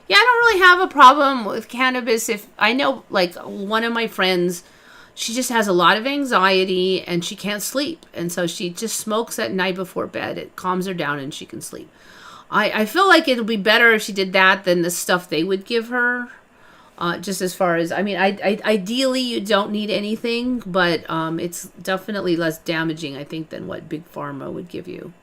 Yeah, I don't really have a problem with cannabis. If I know, like, one of my friends, she just has a lot of anxiety and she can't sleep. And so she just smokes at night before bed. It calms her down and she can sleep. I feel like it'll be better if she did that than the stuff they would give her. Just as far as, I mean, ideally you don't need anything, but it's definitely less damaging, I think, than what Big Pharma would give you.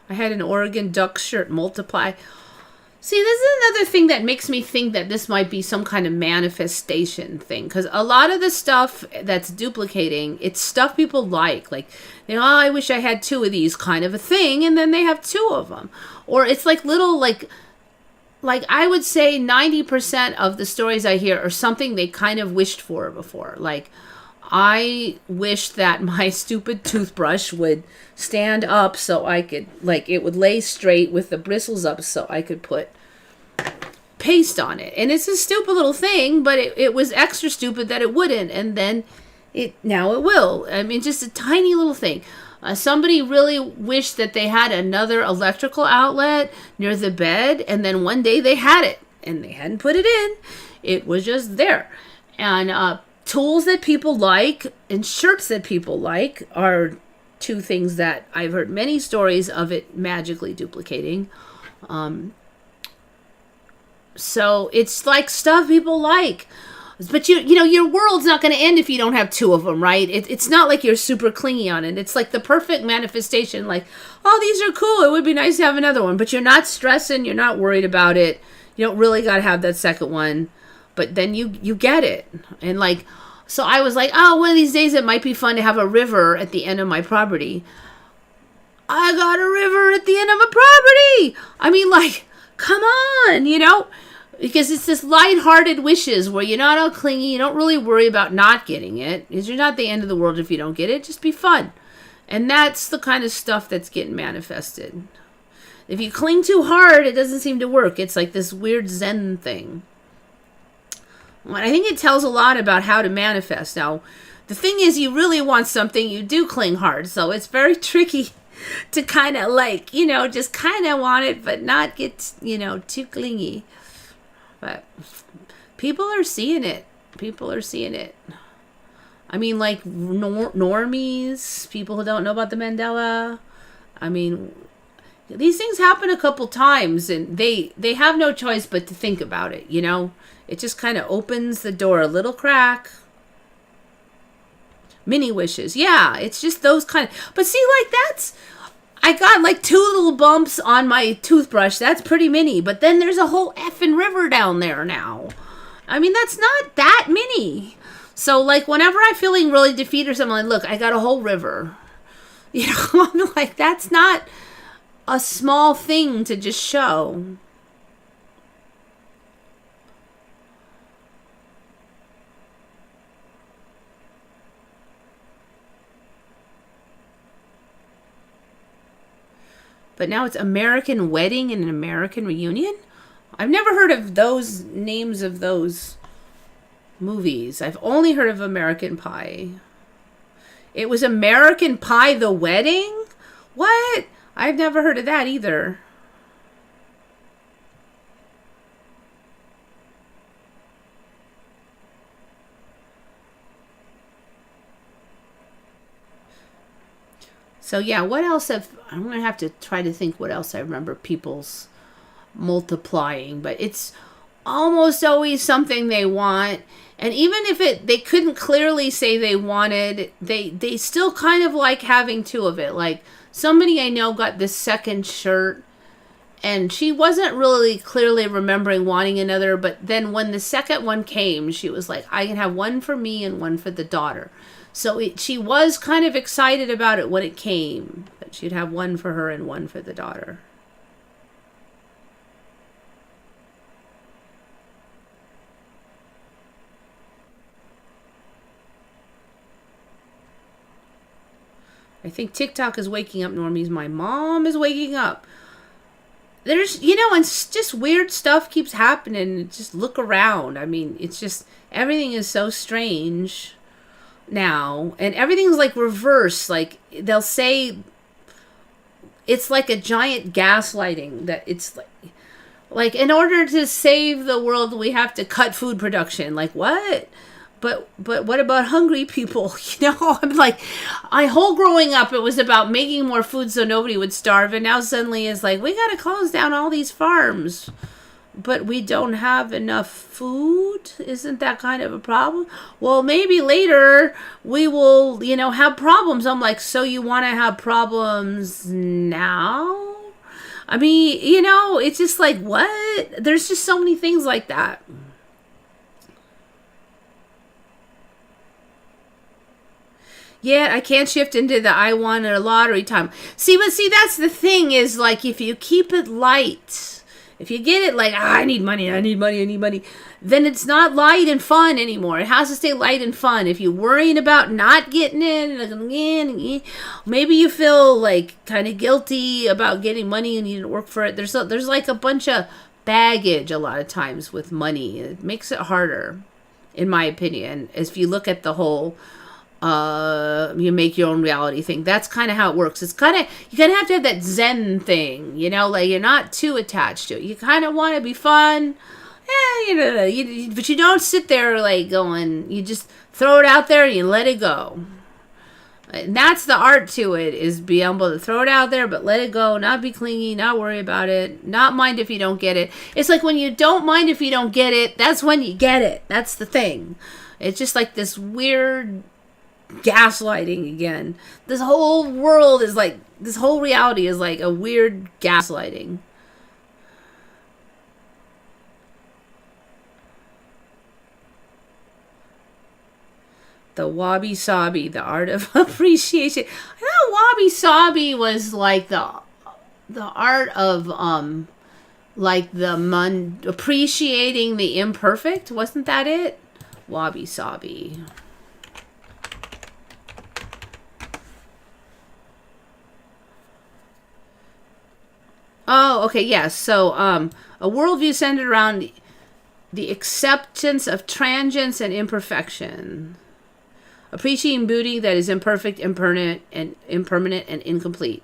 I had an Oregon Duck shirt multiply. See, this is another thing that makes me think that this might be some kind of manifestation thing. Because a lot of the stuff that's duplicating, it's stuff people like. Like, you know, oh, I wish I had 2 of these kind of a thing. And then they have 2 of them. Or it's like little, like I would say 90% of the stories I hear are something they kind of wished for before. Like, I wish that my stupid toothbrush would stand up so I could, like, it would lay straight with the bristles up so I could put paste on it. And it's a stupid little thing, but it was extra stupid that it wouldn't. And then now it will. I mean, just a tiny little thing. Somebody really wished that they had another electrical outlet near the bed, and then one day they had it, and they hadn't put it in. It was just there. And tools that people like and shirts that people like are 2 things that I've heard many stories of it magically duplicating. So it's like stuff people like. But you know, your world's not going to end if you don't have 2 of them, right? It's not like you're super clingy on it. It's like the perfect manifestation. Like, oh, these are cool. It would be nice to have another one. But you're not stressing. You're not worried about it. You don't really got to have that second one. But then you get it. And like, so I was like, oh, one of these days it might be fun to have a river at the end of my property. I got a river at the end of a property. I mean, like, come on, you know? Because it's this lighthearted wishes where you're not all clingy. You don't really worry about not getting it. Because you're not the end of the world if you don't get it. Just be fun. And that's the kind of stuff that's getting manifested. If you cling too hard, it doesn't seem to work. It's like this weird Zen thing. And I think it tells a lot about how to manifest. Now, the thing is, you really want something, you do cling hard. So it's very tricky to kind of like, you know, just kind of want it, but not get, you know, too clingy. But people are seeing it. People are seeing it. I mean, like normies, people who don't know about the Mandela. I mean, these things happen a couple times, and they have no choice but to think about it, you know? It just kind of opens the door a little crack. Mini wishes. Yeah, it's just those kind of... But see, like, that's... I got like 2 little bumps on my toothbrush. That's pretty mini. But then there's a whole effing river down there now. I mean, that's not that mini. So, like, whenever I'm feeling really defeated or something, like, look, I got a whole river. You know, I'm like, that's not a small thing to just show. But now it's American Wedding and an American Reunion? I've never heard of those names of those movies. I've only heard of American Pie. It was American Pie the Wedding? What? I've never heard of that either. So yeah, what else I'm going to have to try to think what else I remember people's multiplying, but it's almost always something they want. And even if they couldn't clearly say they wanted, they still kind of like having 2 of it. Like somebody I know got this second shirt and she wasn't really clearly remembering wanting another, but then when the second one came, she was like, I can have one for me and one for the daughter. So she was kind of excited about it when it came, that she'd have one for her and one for the daughter. I think TikTok is waking up, normies. My mom is waking up. There's, you know, and just weird stuff keeps happening. Just look around. I mean, it's just, everything is so strange now, and everything's like reverse. Like they'll say it's like a giant gaslighting, that it's like in order to save the world we have to cut food production. Like what? But what about hungry people? You know, I'm like, my whole growing up it was about making more food so nobody would starve, and now suddenly it's like we got to close down all these farms. But we don't have enough food? Isn't that kind of a problem? Well, maybe later we will, you know, have problems. I'm like, so you want to have problems now? I mean, you know, it's just like, what? There's just so many things like that. Yeah, I can't shift into the I won a lottery time. But see, that's the thing is like if you keep it light, if you get it like, I need money, I need money, I need money, then it's not light and fun anymore. It has to stay light and fun. If you're worrying about not getting it, maybe you feel like kind of guilty about getting money and you didn't work for it. There's like a bunch of baggage a lot of times with money. It makes it harder, in my opinion, if you look at the whole you make your own reality thing. That's kind of how it works. It's kind of, you kind of have to have that Zen thing, you know, like you're not too attached to it. You kind of want to be fun, you know, but you don't sit there like going, you just throw it out there and you let it go. And that's the art to it, is be able to throw it out there, but let it go, not be clingy, not worry about it, not mind if you don't get it. It's like when you don't mind if you don't get it, that's when you get it. That's the thing. It's just like this weird gaslighting again. This whole world is like, this whole reality is like a weird gaslighting. The wabi sabi, the art of appreciation. I thought wabi sabi was like the art of like the appreciating the imperfect. Wasn't that it? Wabi sabi. Oh, okay, yes. So, a worldview centered around the acceptance of transience and imperfection, appreciating beauty that is imperfect, impermanent, and incomplete.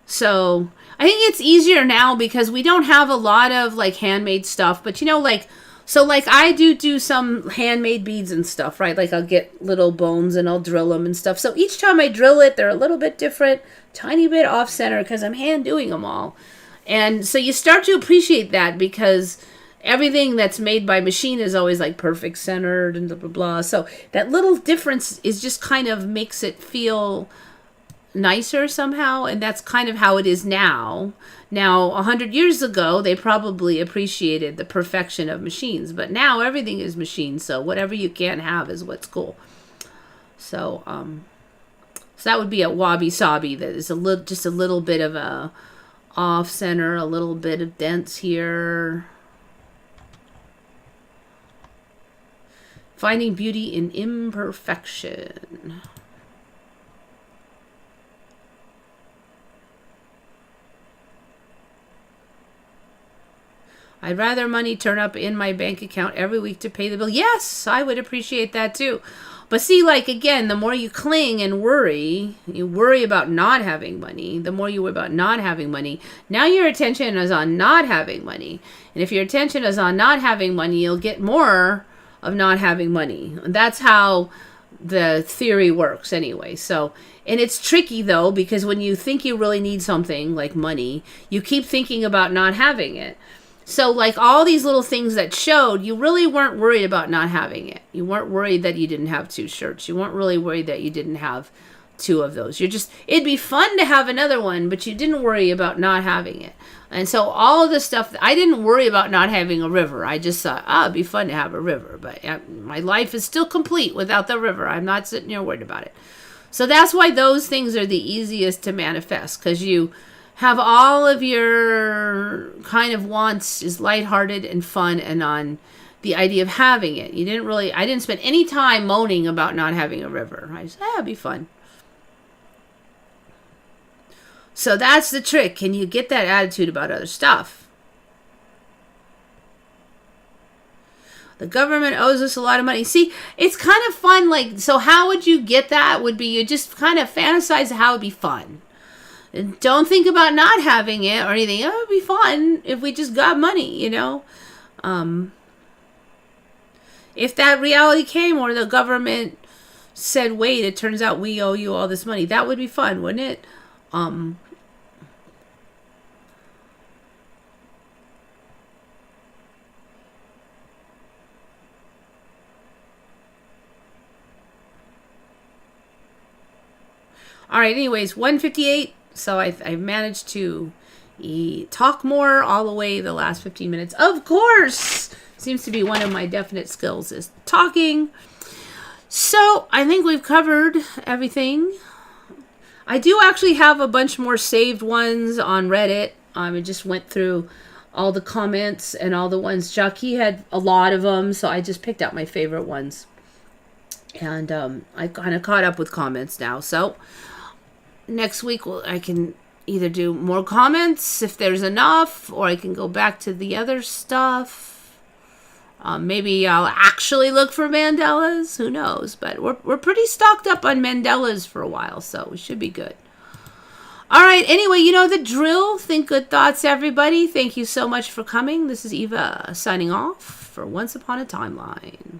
So, I think it's easier now because we don't have a lot of like handmade stuff, but you know, like, so like I do some handmade beads and stuff, right? Like I'll get little bones and I'll drill them and stuff. So each time I drill it, they're a little bit different, tiny bit off center because I'm hand doing them all. And so you start to appreciate that because everything that's made by machine is always like perfect centered and blah, blah, blah. So that little difference is just kind of makes it feel nicer somehow. And that's kind of how it is now. Now, 100 years ago, they probably appreciated the perfection of machines. But now everything is machine. So whatever you can't have is what's cool. So, so that would be a wabi sabi. That is just a little bit of a off center, a little bit of dents here. Finding beauty in imperfection. I'd rather money turn up in my bank account every week to pay the bill. Yes, I would appreciate that too. But see, like, again, the more you cling and worry, you worry about not having money, the more you worry about not having money, now your attention is on not having money. And if your attention is on not having money, you'll get more of not having money. And that's how the theory works anyway. So, and it's tricky though, because when you think you really need something like money, you keep thinking about not having it. So like all these little things that showed, you really weren't worried about not having it. You weren't worried that you didn't have 2 shirts. You weren't really worried that you didn't have 2 of those. You're just, it'd be fun to have another one, but you didn't worry about not having it. And so all of the stuff, I didn't worry about not having a river. I just thought, it'd be fun to have a river. But my life is still complete without the river. I'm not sitting here worried about it. So that's why those things are the easiest to manifest, because you have all of your kind of wants is lighthearted and fun and on the idea of having it. I didn't spend any time moaning about not having a river. I just, it'd be fun. So that's the trick. Can you get that attitude about other stuff? The government owes us a lot of money. See, it's kind of fun. Like, so how would you get that? Would be you just kind of fantasize how it'd be fun. Don't think about not having it or anything. Oh, it'd be fun if we just got money, you know. If that reality came or the government said, wait, it turns out we owe you all this money, that would be fun, wouldn't it? All right, anyways, 158. So I managed to talk more all the way the last 15 minutes. Of course, seems to be one of my definite skills is talking. So I think we've covered everything. I do actually have a bunch more saved ones on Reddit. I just went through all the comments and all the ones. Jackie had a lot of them, so I just picked out my favorite ones. And I kind of caught up with comments now. So next week I can either do more comments if there's enough, or I can go back to the other stuff. Maybe I'll actually look for Mandelas. Who knows? But we're pretty stocked up on Mandelas for a while, so we should be good. All right. Anyway, you know the drill. Think good thoughts, everybody. Thank you so much for coming. This is Eva signing off for Once Upon a Timeline.